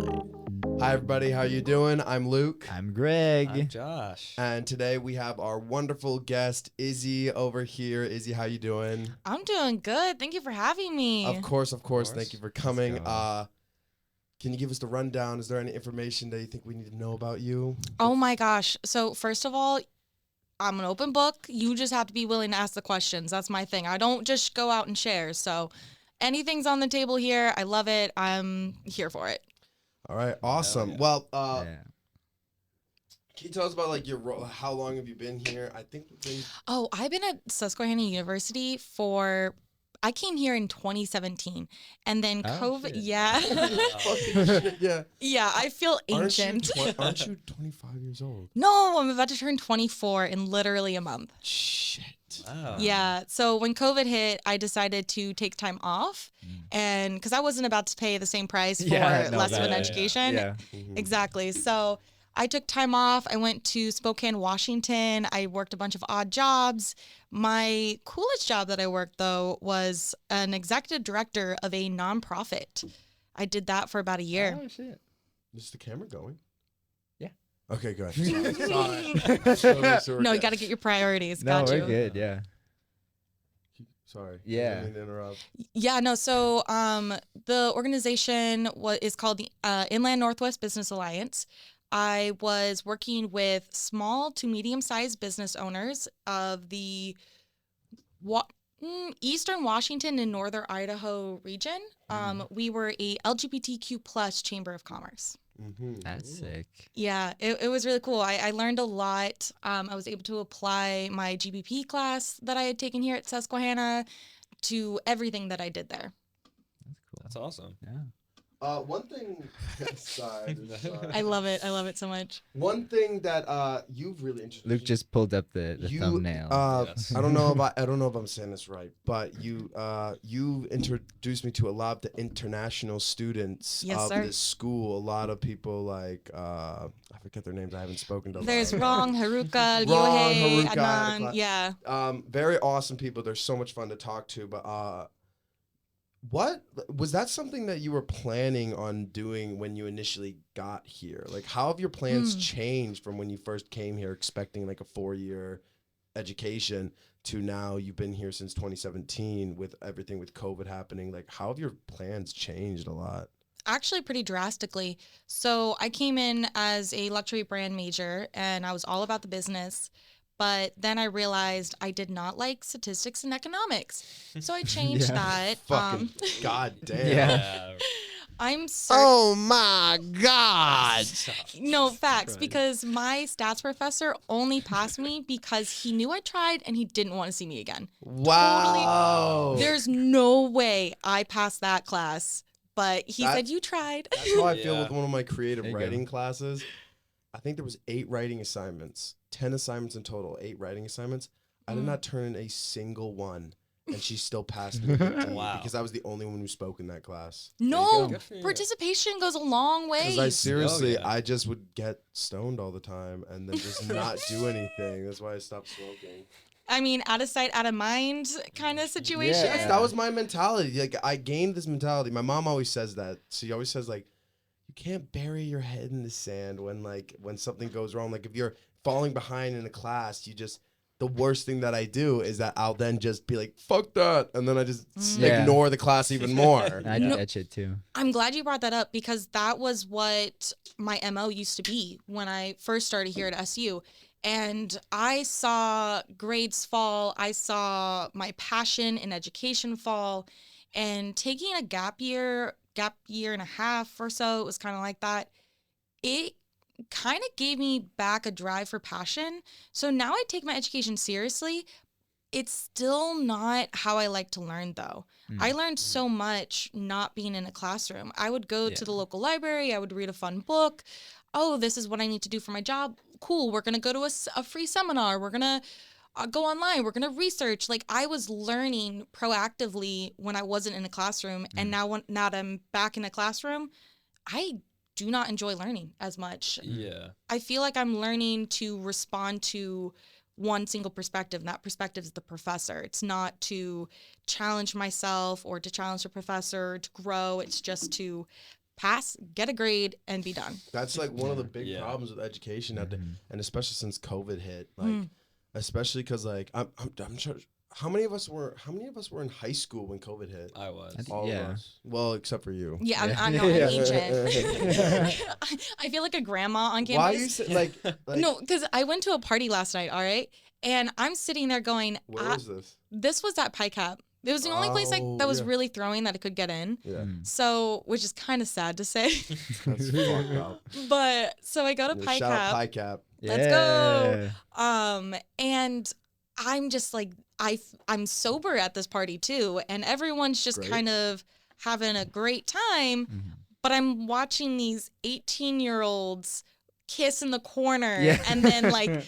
Hotline. Hi everybody, how you doing? I'm Luke. I'm Greg. I'm Josh. And today we have our wonderful guest, Izzy, over here. Izzy, how you doing? I'm doing good. Thank you for having me. Of course. Thank you for coming. go. Can you give us the rundown? Is there any information that you think we need to know about you? Oh my gosh. So first of all, I'm an open book. You just have to be willing to ask the questions. That's my thing. I don't just go out and share. So anything's on the table here. I love it. I'm here for it. All right, awesome. yeah. Well, Yeah. can you tell us about like your role? How long have you been here? I think we've been... Oh, I've been at Susquehanna University I came here in 2017, and then Oh, COVID. shit. Yeah. Fucking shit, yeah. Yeah, I feel ancient. Aren't you 25 years old? No, I'm about to turn 24 in literally a month. Shit. Wow. Yeah. So when COVID hit, I decided to take time off, and because I wasn't about to pay the same price for less of an education. Yeah. Mhm. Exactly. So I took time off. I went to Spokane, Washington. I worked a bunch of odd jobs. My coolest job that I worked, though, was an executive director of a nonprofit. I did that for about a year. Oh shit. Is the camera going? Yeah. Okay, good. No, you got to get your priorities. No, Got we're you. good. Yeah. Sorry. Yeah. I didn't mean to interrupt. Yeah, no. So the organization is called the Inland Northwest Business Alliance. I was working with small to medium-sized business owners of the Eastern Washington and Northern Idaho region. We were a LGBTQ plus chamber of commerce. Mm-hmm. That's sick. Yeah, it was really cool. I learned a lot. I was able to apply my GBP class that I had taken here at Susquehanna to everything that I did there. That's cool. That's awesome. Yeah. One thing. Sorry. I love it. I love it so much. One thing that you've really interested. Luke just pulled up the thumbnail. Yes. I don't know if I'm saying this right, but you introduced me to a lot of the international students Yes, of sir. this school. A lot of people like I forget their names. I haven't spoken to. There's Wrong. Rong, Haruka, Wrong, Liuhei, Haruka, Adnan. Yeah. Very awesome people. They're so much fun to talk to. But what was that something that you were planning on doing when you initially got here? Like, how have your plans changed from when you first came here, expecting like a 4-year education, to now you've been here since 2017 with everything with COVID happening? Like, how have your plans changed a lot? Actually, pretty drastically. So I came in as a luxury brand major, and I was all about the business. But then I realized I did not like statistics and economics. So I changed that. Fucking goddamn. Yeah. I'm Oh my God. No, facts, Right. because my stats professor only passed me because he knew I tried and he didn't want to see me again. Wow. There's no way I passed that class, but he said, you tried. That's how I feel Yeah. with one of my creative There you writing classes. I think there was 8 writing assignments, 10 assignments in total, 8 writing assignments. I did not turn in a single one, and she still passed me with a D Wow. because I was the only one who spoke in that class. No, Good for you. participation goes a long way. Because I seriously, Oh, yeah. I just would get stoned all the time and then just not do anything. That's why I stopped smoking. I mean, out of sight, out of mind kind of situation. Yeah. That was my mentality. Like, I gained this mentality. My mom always says that. She always says, like, you can't bury your head in the sand when something goes wrong. Like, if you're falling behind in a class, the worst thing that I do is that I'll then just be like, fuck that. And then I just Yeah. ignore the class even more. I do that shit too. I'm glad you brought that up because that was what my MO used to be when I first started here at SU. And I saw grades fall. I saw my passion in education fall. And taking a gap year and a half or so, it was kind of like that. It kind of gave me back a drive for passion. So now I take my education seriously. It's still not how I like to learn, though. I learned so much not being in a classroom. I would go to the local library. I would read a fun book. Oh, this is what I need to do for my job. Cool. We're going to go to a free seminar. We're going to go online. We're going to research. Like, I was learning proactively when I wasn't in a classroom. And now that I'm back in a classroom, I do not enjoy learning as much. Yeah. I feel like I'm learning to respond to one single perspective, and that perspective is the professor. It's not to challenge myself or to challenge the professor to grow. It's just to pass, get a grade, and be done. That's like one of the big Yeah. problems with education out there, and especially since COVID hit. Like, Mm. especially because like I'm sure. How many of us were in high school when COVID hit? I was. I think- All Yeah. of us. Well, except for you. Yeah, Yeah. I'm not an Yeah. ancient. I feel like a grandma on campus. Why you say, like No, because I went to a party last night, all right? And I'm sitting there going, Where was this? this was at Pike Cap. It was the only place Oh, that was yeah. really throwing that I could get in. Yeah, Mm. So, which is kind of sad to say. that's fucked up. But so I go to Yeah, Pike shout out Cap. Pie Cap. Let's go. And I'm just like, I'm sober at this party too. And everyone's just Great. kind of having a great time. Mhm. But I'm watching these 18-year-olds kiss in the corner Yeah. and then like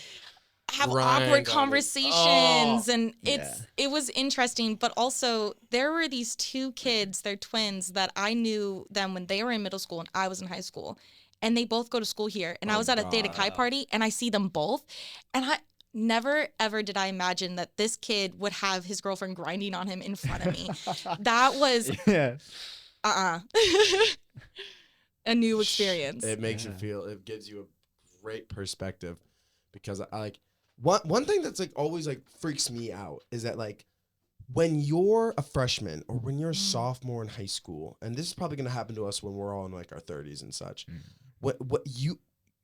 have Grind on awkward it. conversations. Oh. And Yeah. it was interesting. But also there were these two kids, they're twins, that I knew them when they were in middle school and I was in high school. And they both go to school here. And I Oh, was at a Theta Chi God. party and I see them both. And I never ever did I imagine that this kid would have his girlfriend grinding on him in front of me. That was Yeah. a new experience. It makes Yeah. you feel. It gives you a great perspective, because I like one thing that's like always like freaks me out is that like when you're a freshman or when you're a sophomore in high school, and this is probably gonna happen to us when we're all in like our 30s and such. Mm. What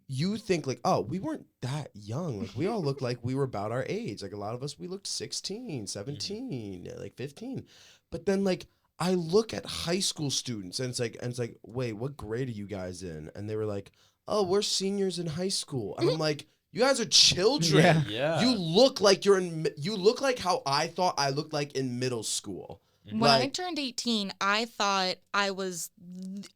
you think like, oh, we weren't that young. Like we all looked like we were about our age. Like a lot of us, we looked 16, 17, like 15. But then like I look at high school students and it's like, wait, what grade are you guys in? And they were like, oh, we're seniors in high school. And I'm like, you guys are children. Yeah. Yeah. You look like you look like how I thought I looked like in middle school. When I Like- turned 18, I thought I was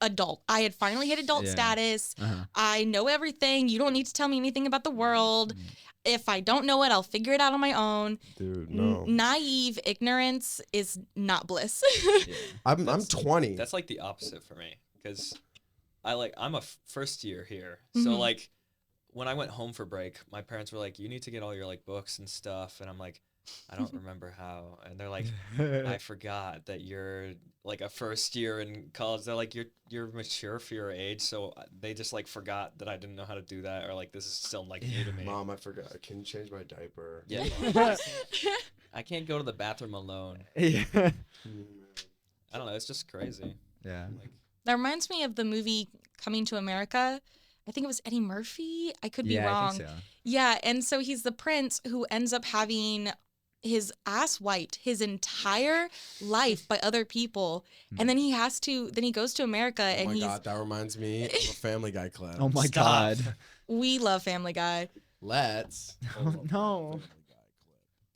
adult. I had finally hit adult Yeah. status. Uh-huh. I know everything. You don't need to tell me anything about the world. Mm. If I don't know it, I'll figure it out on my own. Dude, no. Naive ignorance is not bliss. Yeah. I'm That's- 20. That's like the opposite for me, because I'm a first year here, so Mhm. like when I went home for break, my parents were like, you need to get all your like books and stuff, and I'm like, I don't remember how, and they're like, I forgot that you're like a first year in college. They're like, you're mature for your age, so they just like forgot that I didn't know how to do that, or like this is still like new to me. Mom, I forgot. Can you change my diaper? Yeah. I can't go to the bathroom alone. Yeah. I don't know. It's just crazy. Yeah. Like, That reminds me of the movie Coming to America. I think it was Eddie Murphy. I could be Yeah, wrong. I think so. Yeah, and so he's the prince who ends up having his ass wiped his entire life by other people, and then he goes to America Oh and my he's god, that reminds me of a Family Guy clip. Oh my Stop. god. we love Family Guy. Let's Oh, no.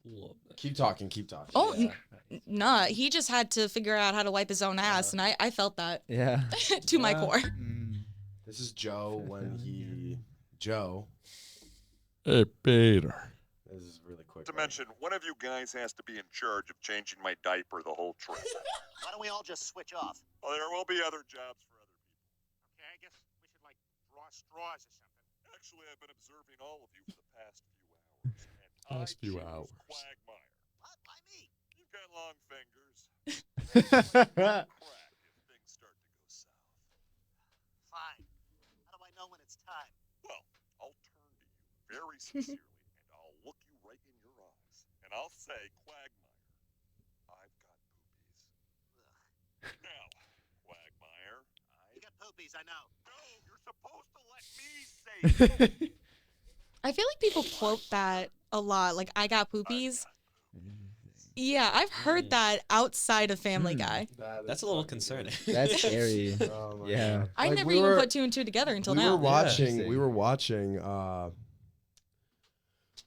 love that. keep talking. Keep talking. Oh, Yeah. nah, he just had to figure out how to wipe his own ass, and I felt that Yeah. to my Yeah. core. Mm. This is Joe when Joe. Hey, Peter. This is really quick. To mention, one of you guys has to be in charge of changing my diaper the whole trip. Why don't we all just switch off? Well, there will be other jobs for other people. Okay, I guess we should, like, draw straws or something. Actually, I've been observing all of you for the past few hours. And Past few I choose hours. Quagmire. What? Why me? You've got long fingers. Yeah. Crack if things start to go south. Fine. How do I know when it's time? Well, I'll turn to you very sincerely, and I'll look you right in your eyes, and I'll say, Quagmire, I've got poopies. Ugh. Now, Quagmire, You got poopies, I know. No, you're supposed to let me say it. I feel like people quote that a lot, like I got poopies. Yeah, I've heard that outside of Family Guy. That's a little concerning. That's scary. Oh my Yeah. God. I Like, never we even were- put two and two together until we now. Were watching, Yeah. we were watching.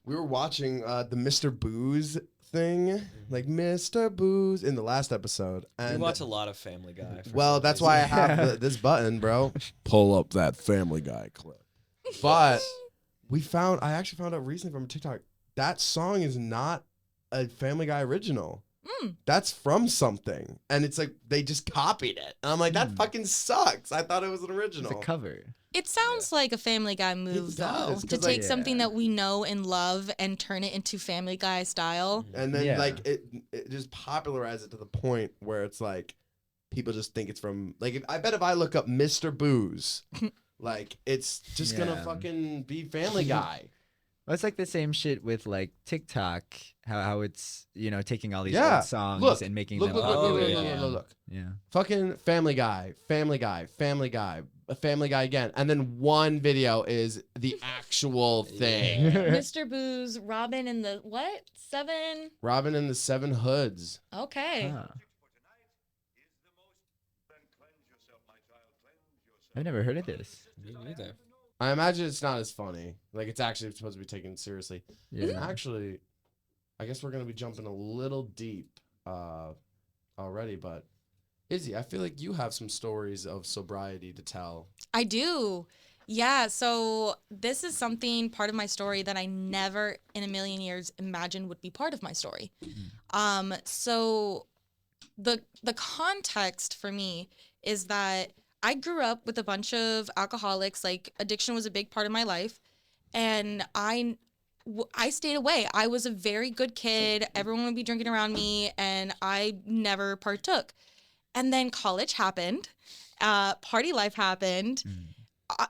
We were watching the Mr. Booze thing, like Mr. Booze, in the last episode. We And watch a lot of Family Guy. for well, some that's reason. why I have Yeah. this button, bro. Pull up that Family Guy clip. But I actually found out recently from TikTok that song is not a Family Guy original. Mm. That's from something, and it's like they just copied it. And I'm like, that Mm. fucking sucks. I thought it was an It's original. a cover. It sounds like a Family Guy move, does, though, to 'cause, like- take something Yeah. that we know and love and turn it into Family Guy style. And then Yeah. like it just popularized it to the point where it's like people just think it's from like. I bet if I look up Mr. Booze, like it's just gonna Yeah. fucking be Family Guy. Well, it's like the same shit with like TikTok, how it's taking all these Yeah. old songs Look, and making Look, them. look, look, Oh, look, look, yeah. look, look, look, look. Yeah. Fucking Family Guy, Family Guy, Family Guy, a Family Guy again, and then one video is the actual thing. Mr. Booze, Robin and the what? 7? Robin and the Seven Hoods. Okay. Huh. I've never heard of this. Me neither. I imagine it's not as funny. Like it's actually supposed to be taken seriously. Yeah. Actually, I guess we're gonna be jumping a little deep already, but Izzy, I feel like you have some stories of sobriety to tell. I do. Yeah, so this is part of my story that I never in a million years imagined would be part of my story. So the context for me is that I grew up with a bunch of alcoholics. Like addiction was a big part of my life, and I stayed away. I was a very good kid. Everyone would be drinking around me, and I never partook. And then college happened, party life happened.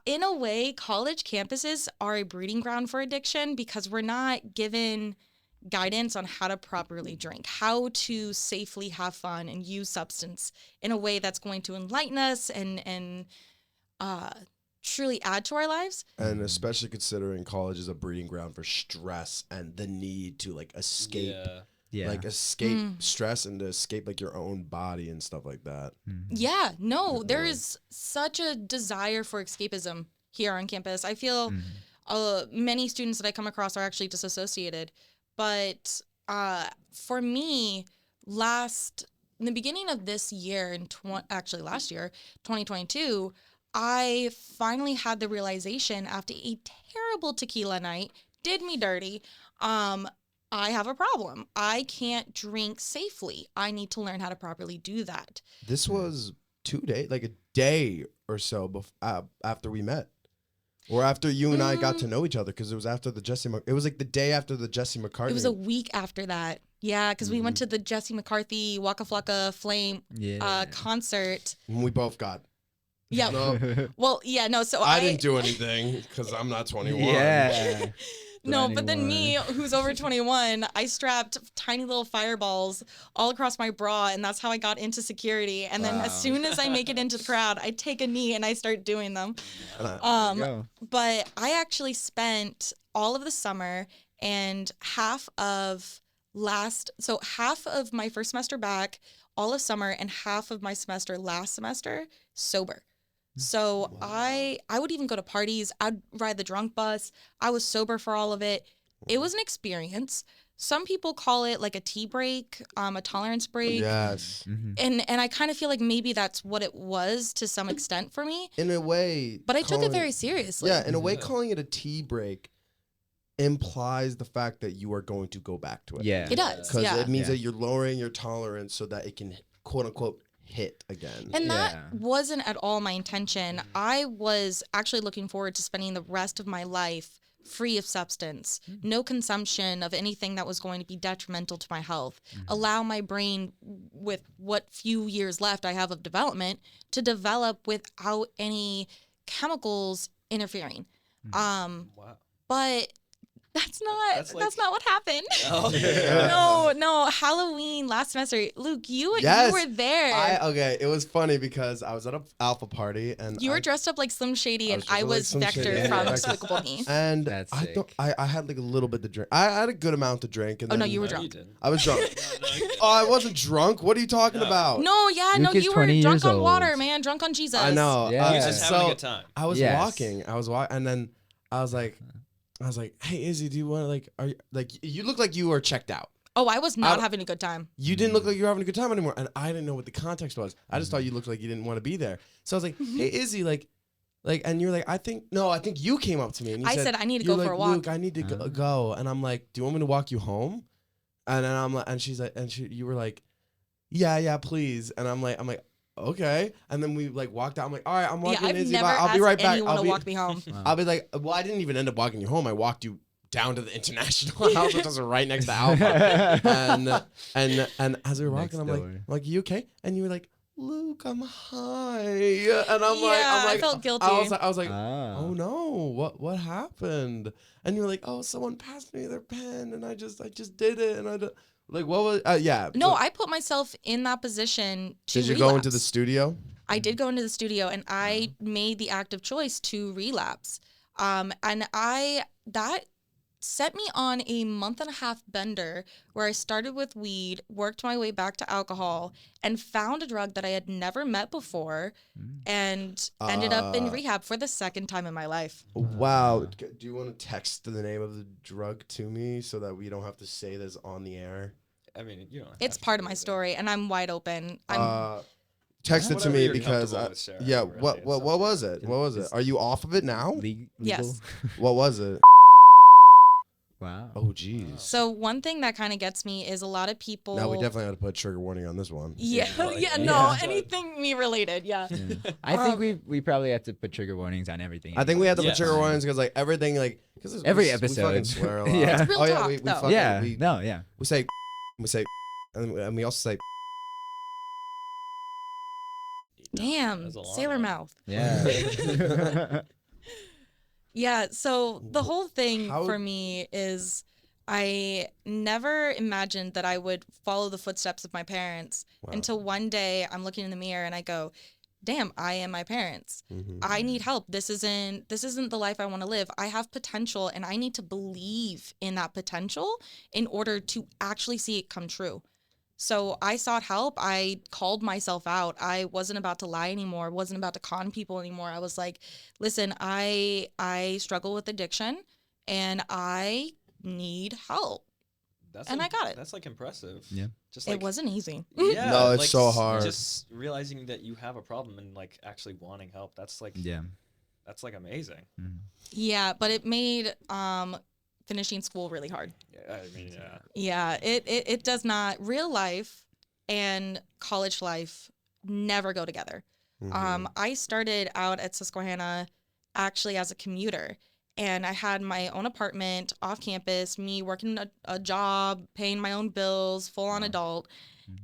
In a way, college campuses are a breeding ground for addiction because we're not given guidance on how to properly drink, how to safely have fun and use substance in a way that's going to enlighten us and truly add to our lives. And especially considering college is a breeding ground for stress and the need to like escape. Yeah. Yeah. Like escape stress and to escape like your own body and stuff like that. Yeah, no, there Really. is such a desire for escapism here on campus. I feel Mm-hmm. many students that I come across are actually disassociated. But for me, in the beginning of this year, actually last year, 2022, I finally had the realization after a terrible tequila night, did me dirty, I have a problem. I can't drink safely. I need to learn how to properly do that. This was 2 days, like a day or so after we met. Or after you and I got to know each other, because it was after it was like the day after the Jesse McCartney. It was a week after that. Yeah, because we went to the Jesse McCarthy Waka Flocka Flame concert. And we both got. Yeah. No, Well, yeah, no, so I didn't do anything because I'm not 21. Yeah. No, but then 21. me, who's over 21, I strapped tiny little fireballs all across my bra, and that's how I got into security. And then as soon as I make it into the crowd, I take a knee and I start doing them. Go. But I actually spent all of the summer and half of my first semester back, all of summer, and half of my semester last semester sober. So I would even go to parties. I'd ride the drunk bus. I was sober for all of it. It was an experience. Some people call it like a tea break, a tolerance break. Yes. Mm-hmm. And I kind of feel like maybe that's what it was to some extent for me. In a way. But I took it calling- very seriously. Yeah, in a way, calling it a tea break implies the fact that you are going to go back to it. Yeah. It does. Because Yeah. it means Yeah. that you're lowering your tolerance so that it can, quote unquote, hit again. And that Yeah. wasn't at all my intention. I was actually looking forward to spending the rest of my life free of substance, no consumption of anything that was going to be detrimental to my health, allow my brain, with what few years left I have of development, to develop without any chemicals interfering. Wow. But that's not what happened. Oh. No, Halloween last semester. Luke, you Yes, were there. Okay, it was funny because I was at an alpha party and You were I- dressed up like Slim Shady, and dressed I up like was Slim Vector Shady. from Yeah. Despicable Me. and That's I sick. I had like a little bit to drink. I had a good amount to drink. And Oh, no, then you were No, drunk. didn't. I was drunk. Oh, I wasn't drunk. What are you talking about? No, yeah, Luke no, is you were 20 drunk years on water, old. man. Drunk on Jesus. I know. Yeah. You're just having a so good time. I was Yes. walking. and then I was like, hey Izzy, do you want to are you like you look like you were checked out. Oh, I was not I- having a good time. You didn't look like you were having a good time anymore, and I didn't know what the context was. I just thought you looked like you didn't want to be there. So I was like, "Hey, Izzy, like, and you're like, I think you came up to me and you I said, said, I need to you're go for like, a walk. Luke, I need to go, and I'm like, do you want me to walk you home? And then I'm like, and she's like, you were like, yeah, please, and I'm like, okay, and then we like walked out. I'm like, all right, I'm Yeah, walking I've Izzy, never bye. I'll asked be right back. anyone to walk me home. I'll be like, well, I didn't even end up walking you home. I walked you down to the International House, which is right next to Alpha. and as we were walking, Next I'm door. like, you okay? And you were like, Luke, I'm high, and I'm like, Yeah, I'm I like, felt guilty. I was like, Ah. oh no, what happened? And you're like, oh, someone passed me their pen, and I just did it, and like, what was, yeah. No, so- I put myself in that position to Did you relapse. go into the studio? I did go into the studio, and I made the active choice to relapse. And that set me on a month and a half bender where I started with weed, worked my way back to alcohol, and found a drug that I had never met before, and ended up in rehab for the second time in my life. Wow. Do you want to text the name of the drug to me so that we don't have to say this on the air? I mean, you know, It's part of my story, and I'm wide open. Text it to Whatever me you're because comfortable with sharing, yeah. really, What it's up to was you. it? What was it? Is- Are you off of it now? Legal? Yes. What was it? Wow. Oh, jeez. So one thing that kind of gets me is a lot of people. Now we definitely have to put trigger warning on this one. Yeah, Like, yeah, yeah. no, Yeah. anything me related, yeah. Yeah. I think we probably have to put trigger warnings on everything. I think we have to Yeah. put trigger warnings because like everything like because Every we fucking episode. swear a lot. Yeah. It's real oh yeah, talk, we though. fucking Yeah. we No. Yeah. say and we also say Damn, That's a long sailor one. mouth. Yeah. Yeah, so the whole thing How- for me is I never imagined that I would follow the footsteps of my parents Wow. until one day I'm looking in the mirror and I go, damn, I am my parents. Mhm. I need help. This isn't the life I want to live. I have potential and I need to believe in that potential in order to actually see it come true. So I sought help. I called myself out. I wasn't about to lie anymore. Wasn't about to con people anymore. I was like, listen, I struggle with addiction and I need help. That's And I got it. That's like impressive. Yeah. Just like It wasn't easy. yeah, No, it's like, so hard. Just realizing that you have a problem and like actually wanting help. That's like Yeah. that's like amazing. Mhm. Yeah, but it made finishing school really hard. Yeah, I mean, yeah. Yeah, it does not. Real life and college life never go together. Mhm. I started out at Susquehanna actually as a commuter, and I had my own apartment off campus, me working a job, paying my own bills, full on adult.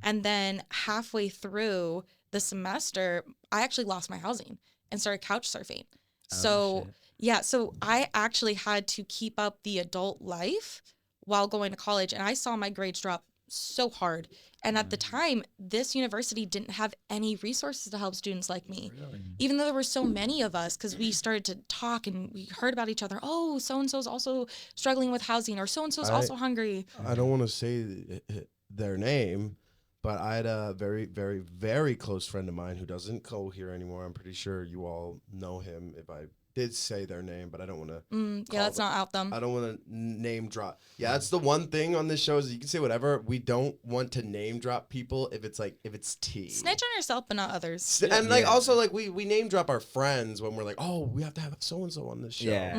And then halfway through the semester, I actually lost my housing and started couch surfing. So shit. yeah, so I actually had to keep up the adult life while going to college, and I saw my grades drop so hard. And at the time, this university didn't have any resources to help students like me, even though there were so many of us, because we started to talk and we heard about each other. Oh, so and so's also struggling with housing, or so and so's also hungry. I don't want to say their name, but I had a very, very, very close friend of mine who doesn't go here anymore. I'm pretty sure you all know him if I did say their name, but I don't want to. Yeah, let's not out them. I don't want to name drop. Yeah, that's the one thing on this show is you can say whatever. We don't want to name drop people if it's tea. Snitch on yourself, but not others. And like Yeah. also like we name drop our friends when we're like, oh, we have to have so and so on this show. Yeah.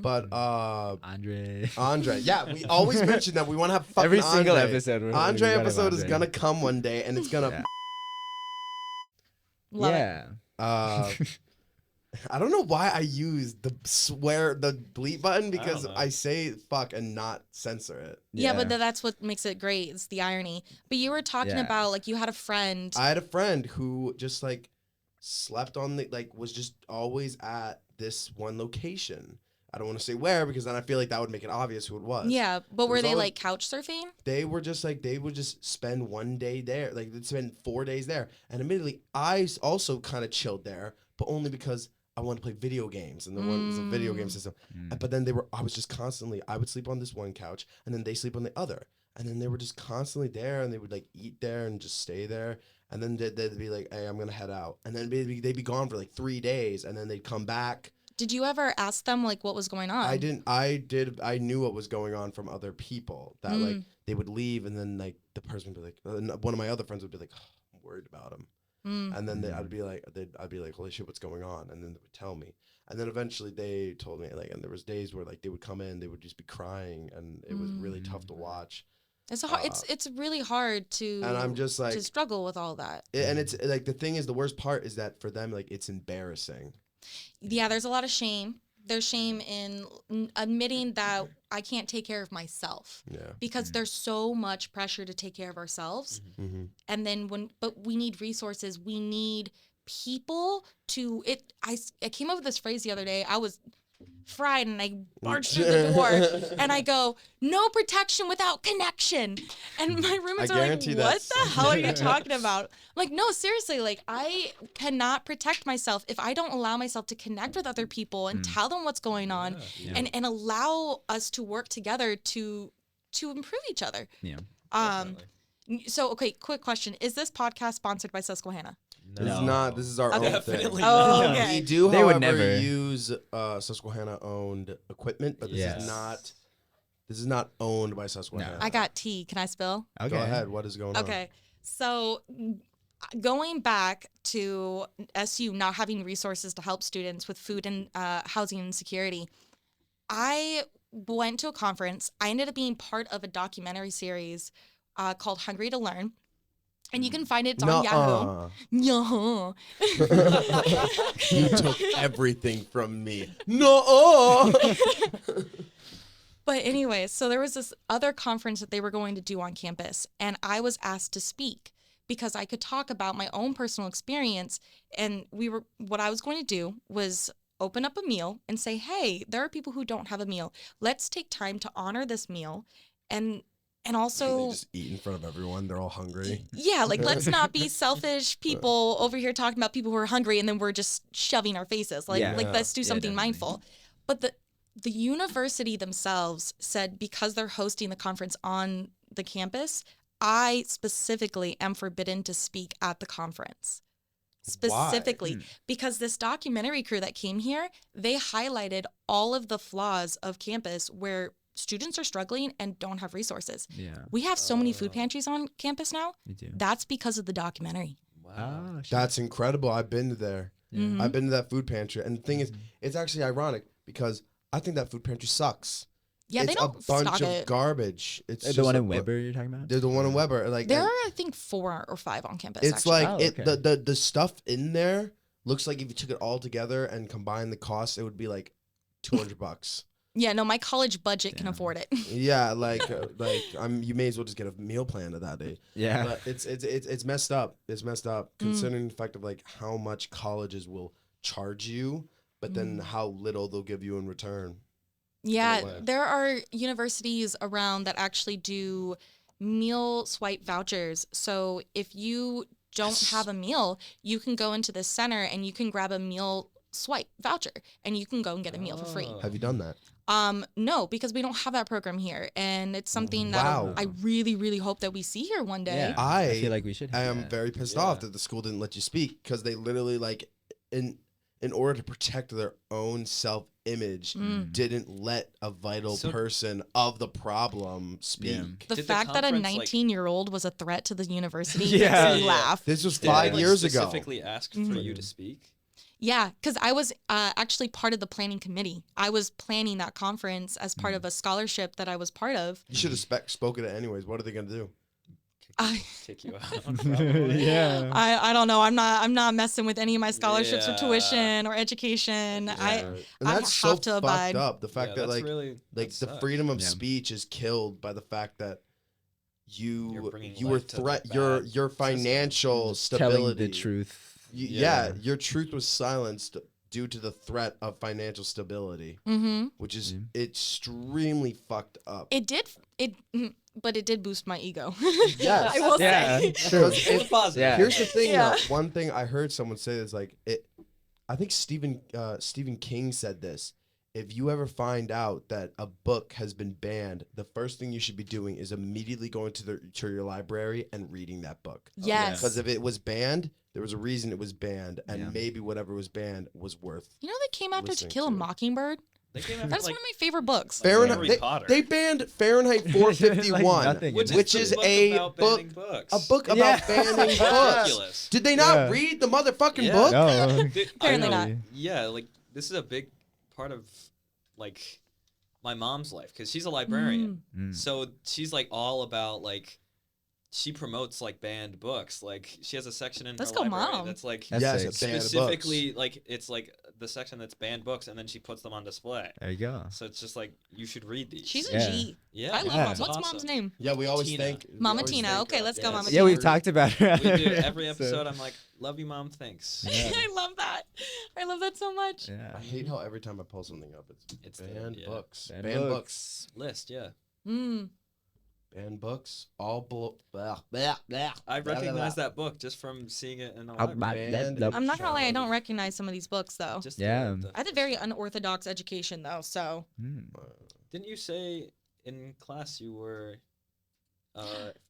But Andre. Andre, yeah, we always mention that we want to have fucking Every single Andre. episode. we Andre gotta have episode is Andre. gonna come one day, and it's gonna. Yeah. Love it. Yeah. I don't know why I use the bleep button because know. I say fuck and not censor it. Yeah, but that's what makes it great. It's the irony. But you were talking Yeah. about like you had a friend. I had a friend who just like slept on the was just always at this one location. I don't want to say where because then I feel like that would make it obvious who it was. Yeah, but were There's they always- like couch surfing? They were just like they would just spend one day there, like they'd spend 4 days there. And admittedly, I also kind of chilled there, but only because I wanted to play video games, and the one was a video game system. But then I was just constantly. I would sleep on this one couch, and then they sleep on the other, and then they were just constantly there, and they would like eat there and just stay there. And then they'd be like, "Hey, I'm gonna head out," and then they'd be gone for like 3 days, and then they'd come back. Did you ever ask them like what was going on? I didn't. I did. I knew what was going on from other people. That like they would leave, and then like the person would be like, one of my other friends would be like, oh, "I'm worried about him," and then I'd be like, "Holy shit, what's going on?" And then they would tell me, and then eventually they told me like, and there was days where like they would come in, they would just be crying, and it was really tough to watch. It's it's really hard to And I'm just like, to struggle with all that. and it's like the thing is, the worst part is that for them like it's embarrassing. Yeah, there's a lot of shame there's shame in admitting that I can't take care of myself Yeah. because there's so much pressure to take care of ourselves. Mm-hmm. And then but we need resources. We need people to it. I came up with this phrase the other day. I was fried and I barged through the door and I go, no protection without connection. And my roommates are like, guarantee what that's the hell are you talking about? I'm like, no, seriously, like I cannot protect myself if I don't allow myself to connect with other people and tell them what's going on and allow us to work together to improve each other. Yeah. Definitely. So, okay, quick question. Is this podcast sponsored by Susquehanna? This is not. This is our Okay. own thing. Definitely Oh, not. okay. We do, They would however, never. use Susquehanna-owned equipment, but this Yes. is not. This is not owned by Susquehanna. I got tea. Can I spill? Okay. Go ahead. What is going on? Okay. So going back to SU not having resources to help students with food and housing insecurity, I went to a conference. I ended up being part of a documentary series called Hungry to Learn. And you can find it on Yahoo. Nuh-uh. Yeah. You took everything from me. No. But anyway, so there was this other conference that they were going to do on campus, and I was asked to speak because I could talk about my own personal experience. And what I was going to do was open up a meal and say, hey, there are people who don't have a meal. Let's take time to honor this meal and They also just eat in front of everyone. They're all hungry. yeah, like let's not be selfish people over here talking about people who are hungry and then we're just shoving our faces. Like Yeah. let's do Yeah, something definitely. mindful. But the university themselves said because they're hosting the conference on the campus, I specifically am forbidden to speak at the conference. Specifically because this documentary crew that came here, they highlighted all of the flaws of campus where students are struggling and don't have resources. Yeah. We have so many food pantries on campus now. We do. That's because of the documentary. Wow. Oh, shit. That's incredible. I've been to there. Mhm. I've been to that food pantry, and the thing is, it's actually ironic because I think that food pantry sucks. Yeah, it's they don't a bunch stock of it. garbage. It's The just one a in bu- Weber you're talking about? There's the one in Weber. Like There and are, I think, 4 or 5 on campus. it's actually. like Oh, it okay. the stuff in there looks like if you took it all together and combined the cost, it would be like $200. Yeah, no, my college budget can Damn. afford it. Yeah, like you may as well just get a meal plan to that day. Yeah. But it's messed up. It's messed up considering the fact of like how much colleges will charge you, but then how little they'll give you in return. Yeah, way. there are universities around that actually do meal swipe vouchers. So if you don't have a meal, you can go into the center and you can grab a meal swipe voucher and you can go and get a meal for free. Oh. Have you done that? No, because we don't have that program here, and it's something that Wow. I really, really hope that we see here one day. Yeah. I feel like we should I have am that. very pissed Yeah. off that the school didn't let you speak because they literally like in order to protect their own self-image didn't let a vital So- person of the problem speak. Yeah. The Did the fact that a conference, like- 19-year-old was a threat to the university Yeah. makes me Yeah. laugh. This was Did they, 5 like, years ago. specifically asked for you to speak? Yeah, because I was actually part of the planning committee. I was planning that conference as part of a scholarship that I was part of. You should have spoken it anyways. What are they gonna do? Kick you out. Probably. Yeah. I don't know. I'm not messing with any of my scholarships or Yeah. tuition or education. And I that's so have to fucked abide. up. The fact Yeah, that that's like really, like that the sucks. freedom of Yeah. speech is killed by the fact that You're you bringing were life to the threat bad your financial Telling stability. the truth. Yeah, your truth was silenced due to the threat of financial stability, Mm-hmm. which is Yeah. extremely fucked up. But it did boost my ego. Yes. I will Yeah. say. True. Because It's a positive. Yeah. here's the thing. Yeah. Though. One thing I heard someone say is like it. I think Stephen King said this. If you ever find out that a book has been banned, the first thing you should be doing is immediately going to your library and reading that book. Yes. Because if it was banned, there was a reason it was banned, and Yeah. maybe whatever was banned was worth. You know they came after To Listening Kill a to it. Mockingbird? They came after, That's like, one of my favorite books. Fahrenheit. Harry They, Potter. they banned Fahrenheit 451, nothing. which which is, is the book a about book. banning books. A book about Yeah. banning books. Ridiculous. Did they not Yeah. read the motherfucking Yeah. book? No. Dude, Apparently I know, not. Yeah, like this is a big part of like my mom's life because she's a librarian. Mm. So she's like all about like she promotes like banned books. Like she has a section in Let's her go, library Mom. that's like That's yes, sick. it's banned specifically books. like it's like the section that's banned books, and then she puts them on display. There you go. So it's just like you should read these. She's a Yeah. G. yeah, I love Yeah. Mom. it's What's awesome. Mom's name? Yeah, we always Tina. thank we Mama always Tina. thank Okay, her. let's go, Mama Yeah, Tina. we've talked about her. We do every So, episode. I'm like, love you, Mom. Thanks. Yeah. I love that. I love that so much. Yeah. I hate how every time I pull something up, it's It's banned yeah. books. Banned Banned books. books. List, yeah. Mm. Banned books. All blah, blah, blah, I blah, recognize blah. that book just from seeing it in a I'll library. buy that. I'm not gonna lie, I don't recognize some of these books though. Just Yeah. I had a very unorthodox education though, so Didn't you say in class you were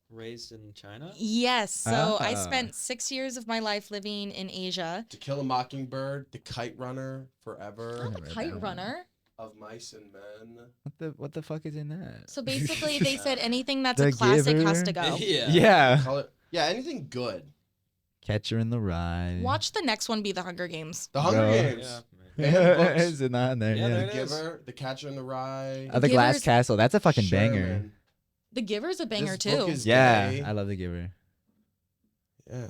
raised in China? yes. So I Ah. spent 6 years of my life living in Asia. To Kill a Mockingbird, The Kite Runner, Forever, Not the Kite Runner. Of Mice and Men. What the fuck is in that? So basically, they said anything that's The a classic has Giver? to go. Yeah. Yeah. Color, yeah, anything good. Catcher in the Rye. Watch the next one be The Hunger Games. The Hunger Bro. Games. Yeah. Banned books. Is it not in there? Yeah, Yeah. there The it is. Giver, The Catcher in the Rye. The Glass Givers- Castle. That's a fucking banger. Sherman. The Giver's a banger This book too. is Yeah, gay. I love The Giver. Yeah.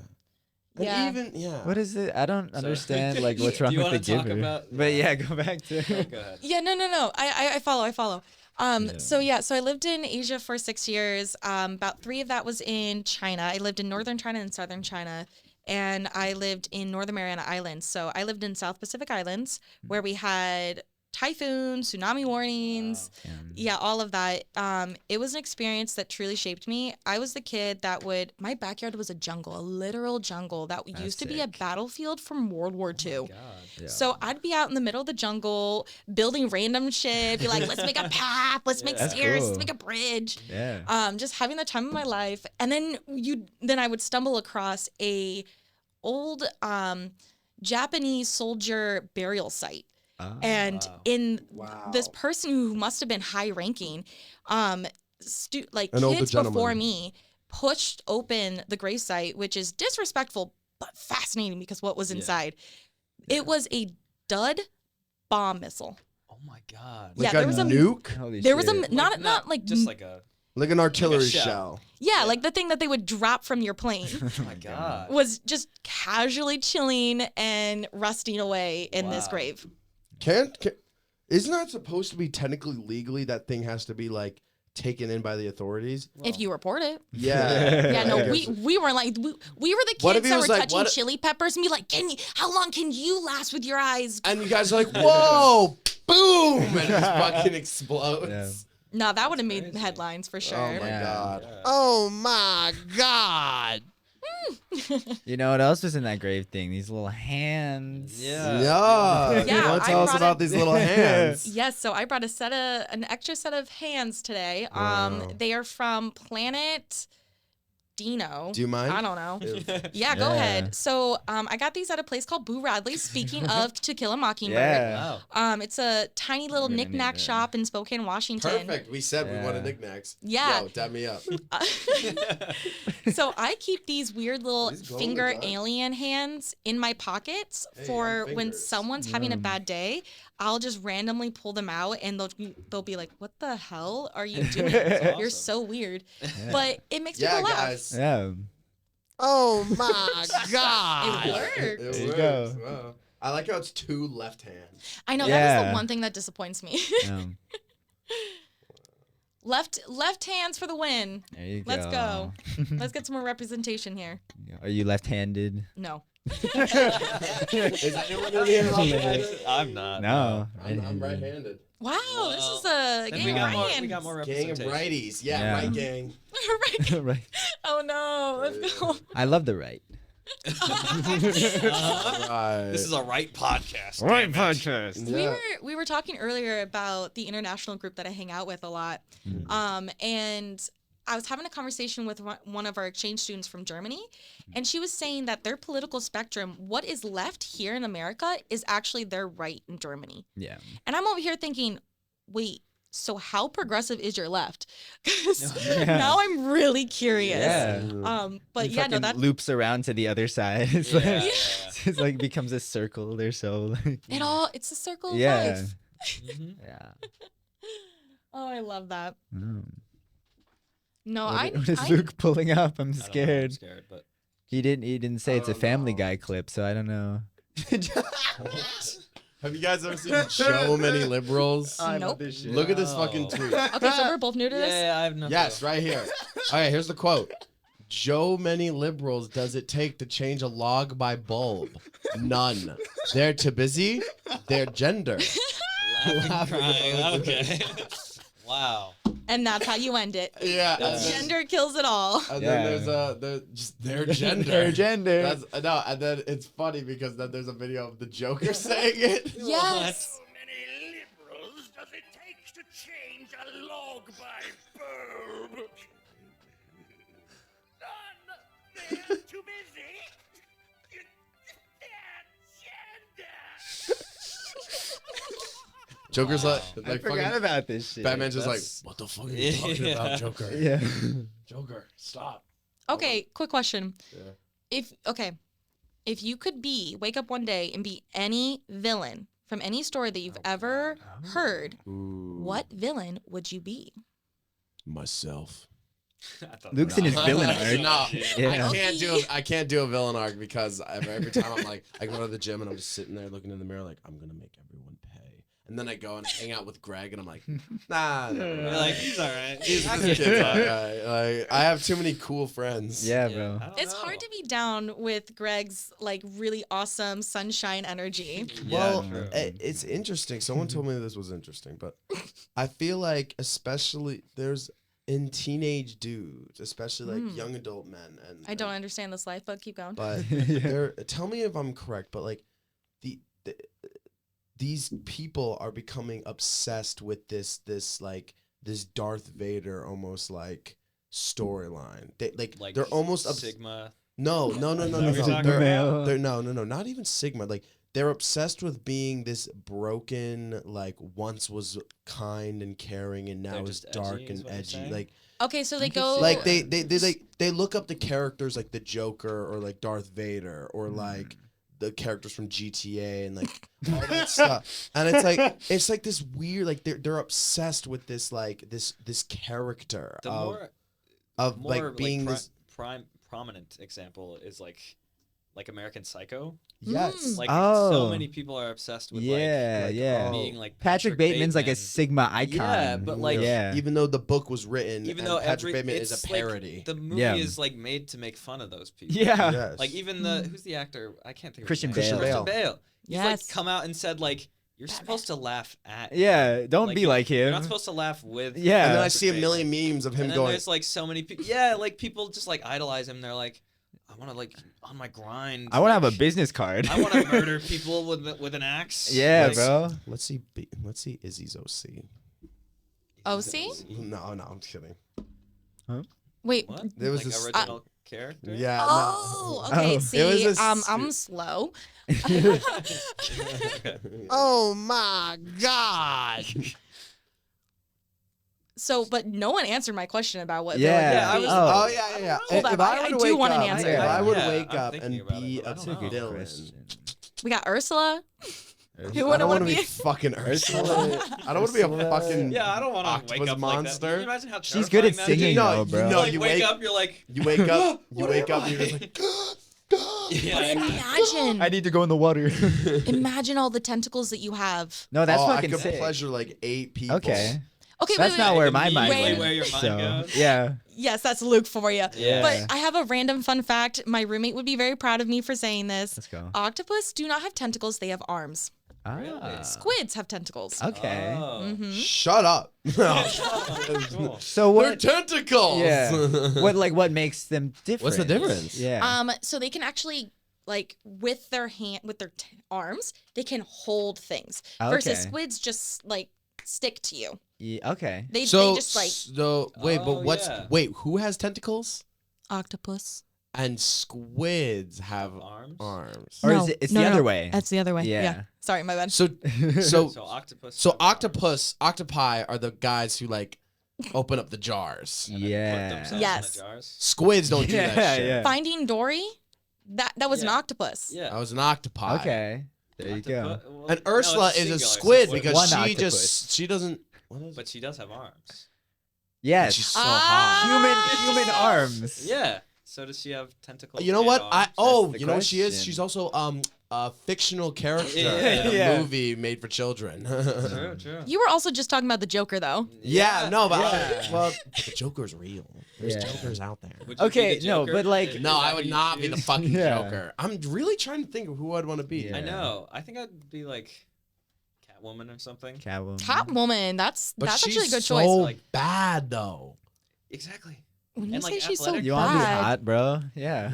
Yeah. And even What is it? I don't So- understand like what's Do wrong you with The wanna talk Giver. about- But yeah. yeah, go back to. Oh, go ahead. Yeah, no. I follow. Yeah. So I lived in Asia for 6 years. About 3 of that was in China. I lived in northern China and southern China, and I lived in Northern Mariana Islands. So I lived in South Pacific Islands, where we had typhoons, tsunami warnings. Yeah, all of that. It was an experience that truly shaped me. I was the kid that my backyard was a jungle, a literal jungle that That's used to be a sick. battlefield from World War II. God. Yeah. So I'd be out in the middle of the jungle building random shit, be like, let's make a path, let's make That's stairs, cool. let's make a bridge. Yeah. Just having the time of my life. And then I would stumble across a old Japanese soldier burial site. Ah. And Wow. in Wow. this person who must have been high ranking, An older kids before gentleman. me pushed open the gravesite, which is disrespectful but fascinating because what was Yeah. inside. It was a dud bomb missile. Oh my God. Yeah, Like there a was a- nuke? Holy There was a shit. not like just like a. Like an artillery shell. shell. yeah, Yeah. like the thing that they would drop from your plane Oh my God. was just casually chilling and rusting away in this Wow. grave. Isn't that supposed to be technically legally that thing has to be like taken in by the authorities? If you report it. Yeah. Yeah, I no, guess. we weren't like we were the What if kids he that was were like, touching what- chili peppers and be like, how long can you last with your eyes? And you guys are like, whoa, boom, and it just fucking explodes. Yeah. No, that would have made crazy. headlines for sure. Oh my Yeah. god. Yeah. Oh my God. You know what else was in that grave thing? These little hands. Yeah. Yeah. Yeah, You want to I tell us brought about it- these little hands? Yes, so I brought an extra set of hands today. Wow. They are from Planet Dino. Do you mind? I don't know. Ew. Yeah, go Yeah. ahead. So I got these at a place called Boo Radley. Speaking of To Kill a Mockingbird. Yeah. Wow. It's a tiny little I'm gonna need knick-knack that. shop in Spokane, Washington. Perfect. We said we wanted Yeah. knickknacks. Yeah. Yo, dab me up. So I keep these weird little These glow in the finger dark? alien hands in my pockets Hey, for I'm when fingers. someone's having a Mm. bad day. I'll just randomly pull them out and they'll be like, "What the hell are you doing? That's You're awesome. so weird." Yeah. But it makes Yeah, people laugh. guys. Yeah. Oh my It God. works. It There you works. go. Wow. I like how it's two left hands. I know that is Yeah. the one thing that disappoints me. Um, left hands for the win. there you Let's go. Let's get some more representation here. Are you left-handed? No. Is anyone in here left-handed? I'm not. No. I'm right-handed. Wow, this is a Then gang we of got right more. hands. We got more Gang of representation. righties. Yeah, Yeah. right gang. Right. Right. Oh no, let's go. I love the right. Right. This is a right podcast. Right damn it. podcast. Yeah. We were talking earlier about the international group that I hang out with a lot. And I was having a conversation with one of our exchange students from Germany, and she was saying that their political spectrum, what is left here in America, is actually their right in Germany. Yeah. And I'm over here thinking, wait, so how progressive is your left? 'Cause Yeah. now I'm really curious. Yeah. But It yeah, no, fucking that loops around to the other side. It's Yeah, like yeah. it's like becomes a circle. They're so like it's a circle of yeah. life. Mhm. Yeah. Oh, I love that. Mm. No, What is Luke pulling up? I'm I don't know, I'm scared. scared, but He didn't say I it's a don't Family know. Guy clip, so I don't know. Have you guys ever seen Joe Many Liberals? Nope. Look at this fucking No. tweet. Okay, so we're both new to this. yeah, I have no. Yes, clue. right here. All right, here's the quote. Joe Many Liberals does it take to change a log by bulb? None. They're too busy. Their gender. Laughing, crying. Okay. Wow. And that's how you end it. Yeah. Gender kills it all. And Yeah. then there's just their gender. Their gender. That's no, and then it's funny because then there's a video of the Joker saying it. Yes. many liberals does it take to change a log by bulb? None. They're too busy. Their gender. Joker's Wow. like I forgot fucking about this shit. Batman's just like, That's- what the fuck are you talking about, Yeah. Joker? Yeah. Joker, stop. Okay, quick question. Yeah. If you could wake up one day and be any villain from any story that you've ever heard, Ooh, what villain would you be? myself? I thought Luke's in his No. villain No. arc. Yeah. I can't do a villain arc because every time I'm like, I go to the gym and I'm just sitting there looking in the mirror like, I'm gonna make everyone pay. And then I go and hang out with Greg and I'm like, nah. You're like, he's all right. This kid's alright. Like, I have too many cool friends. Yeah, Yeah, bro. I don't It's know. hard to be down with Greg's like really awesome sunshine energy. Well, true. it's interesting. Someone told me this was interesting, but I feel like especially there's in teenage dudes, especially like young adult men, and I don't understand this life, but keep going. But Yeah. there, tell me if I'm correct, but like these people are becoming obsessed with this Darth Vader almost like storyline. Like they're almost Sigma. no, Is that what you're no. talking about? They're no, not even Sigma. Like they're obsessed with being this broken, like once was kind and caring and now They're is just dark edgy, is and what you're edgy. saying? Like Okay, so they can go see like they look up the characters like the Joker or like Darth Vader or Mm. like the characters from GTA and like all that stuff. And it's like this weird like they're obsessed with this like this character The of more like being this prominent example is like American Psycho. yes. Like Oh. so many people are obsessed with Yeah, like yeah. being like Patrick Bateman's like a Bateman. Sigma icon. Yeah, but, like, yeah. Even though the book was written Even and though Patrick Bateman it's is a like, parody. the movie Yeah. is like made to make fun of those people. Yeah. Yes. Like even the who's the actor? I can't think of Christian his name. Bale. Christian Bale. He's like Yes. come out and said like you're supposed to laugh at. him. Yeah, don't be like You're him. not supposed to laugh with. Yeah. And then I Patrick see a Bateman. million memes of him And then going there's like so many people. Yeah, like people just like idolize him. They're like, I want to like on my grind. I want to have a like, business card. I want to murder people with an axe. Yeah, Like, bro. let's see Izzy's OC. OC? No, I'm kidding. Wait. What? There was like this- original character. Yeah. Oh, no. okay. Oh. See, It was a I'm slow. Oh my god. So, but no one answered my question about what Yeah. Yeah, I villain was- would be. Oh yeah. Hold If up, I I were to do wake want an up, answer. if I would Yeah, wake I'm up thinking and about be it, but I a don't know. villain, We got Ursula. Who I would don't want want to to be be? fucking Ursula. I don't want to be a Ursula. fucking Yeah, I don't want to octopus wake up monster. like that. Can you imagine how She's good at terrifying that is? singing, No, though, bro. no, Like, you wake wake- up, you're like, You wake up. You What wake am up. And you're just I? like. yeah, Imagine. I need to go in the water. Imagine all the tentacles that you have. No, that's oh, I fucking could sick. pleasure like 8 people. Okay. Okay, That's wait, not wait. where my mind Immediately went. where your mind so, goes. yeah. Yes, that's Luke for you. Yeah. But I have a random fun fact. My roommate would be very proud of me for saying this. Let's go. Octopus do not have tentacles, they have arms. Ah. Squids have tentacles. Okay. Oh. Mhm. Shut up. Cool. So They're what? tentacles. Yeah. what makes them different? What's the difference? Yeah. So they can actually like with their arms, they can hold things. Versus Okay. squids just like stick to you. Yeah, okay. They So, just like wait, Oh, but yeah. wait, who has tentacles? octopus. And squids have Arms? arms. Or is it? It's the other way. That's the other way. Yeah. Yeah. Sorry, my bad. So So octopus. have arms. octopi are the guys who like open up the jars. And then put Yeah. themselves in the Yes. jars. Squids don't do Yeah, that shit. yeah. Finding Dory, that was an Yeah. octopus. Yeah. I was an octopi. Okay. There you go. Well, And no, Ursula it's is a singular, so squid what- because One she octopus. just she doesn't. What is But she does have arms. Yes. She's so Ah. hot. Human arms. Yeah. So does she have tentacles? You know and what? arms? the You know what she is? question. She's also a fictional character Yeah. in a Yeah. movie made for children. True, true. You were also just talking about the Joker, though. Yeah, no, but Yeah. well, the Joker's real. There's Yeah. Jokers out there. Would you be Okay, the no, Joker? but, like- Is No, that I who would you not be the choose? fucking Yeah. Joker. I'm really trying to think of who I'd want to be. Yeah. I know. I think I'd be like Catwoman or something. Catwoman. Catwoman. That's But actually a she's good so choice. Like- bad though. Exactly. When you and, say like, she's so athletic. You want to be bad, hot, bro? Yeah.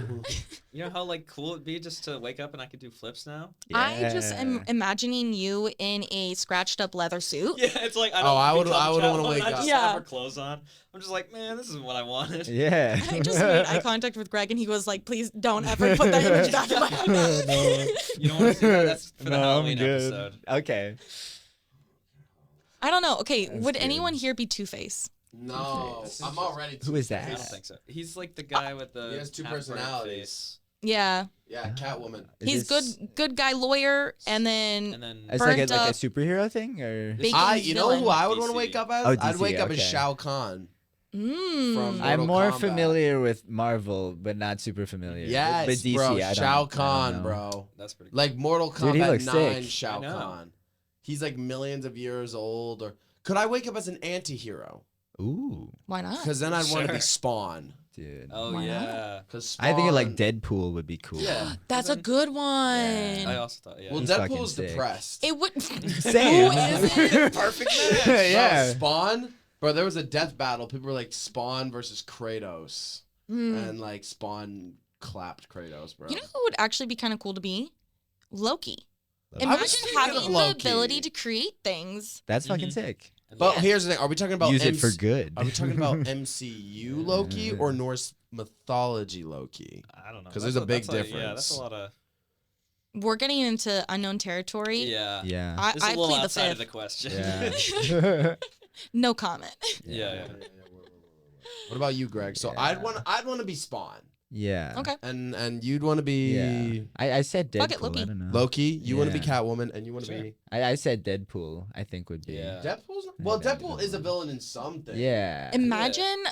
You know how like cool it'd be just to wake up and I could do flips now? I just am Yeah. imagining you in a scratched up leather suit. Yeah, it's like I Oh, don't. I would- become I would wanna Catwoman, wake I up. just Yeah. have her clothes on. I'm just like, man, this is what I wanted. Yeah. I just made eye contact with Greg, and he was like, "Please don't ever put that image back in my head." No. You don't want to see that? That's for the No, I'm Halloween good. episode. Okay. I don't know. Okay, That's would good. anyone here be Two-Face? No, I'm already. Who is I that? don't think so. He's like the guy with the. He has two half-burnt personalities. face. Yeah, Yeah, Catwoman. he's Is good guy lawyer, and then And then It's like a burnt up superhero thing, or big You know who villain. I would want to DC. wake up as? Oh, I'd DC, wake up as okay. Shao Kahn. from Mm. Mortal I'm more Kombat. familiar with Marvel, but not super familiar. Yes, but DC, bro. I don't, Shao I don't Kahn, know. bro. that's pretty. Cool. Like Mortal Dude, he Kombat looks 9 sick. Shao I know. Kahn. He's like millions of years old. Or could I wake up as an anti-hero? Ooh, Why not? Because then I'd want to Sure. be Spawn. dude. Oh Why not? yeah. Because I think like Deadpool would be cool. Yeah. That's a good one. I also thought yeah. Well, He's Deadpool's fucking sick. depressed. It would. Same. Who isn't? Perfect match. Yeah. Bro, Spawn. Bro, there was a death battle. People were like Spawn versus Kratos, Hmm. and like Spawn clapped Kratos, bro. You know who would actually be kind of cool to be? Loki. I was Imagine thinking of having the Loki. ability to create things. That's fucking Mhm. sick. But Yeah. here's the thing: are we talking about Use it for good. Are we talking about MCU Loki or Norse mythology Loki? I don't know. 'Cause That's there's a big that's Yeah, difference. that's a lot of. We're getting into unknown territory. Yeah. Yeah. I, This is I a little plead the outside fifth. of the question. Yeah. No comment. yeah. What about you, Greg? So Yeah. I'd want to be Spawn, Yeah. Okay. and you'd want to be Yeah. I said Fuck it, Deadpool. Loki. I don't know. Loki. You want to be Yeah. Catwoman, and you want to Sure. be I said Deadpool. I think would be. Yeah. Deadpool's. Well, Yeah. Deadpool is a villain in something. Yeah. Imagine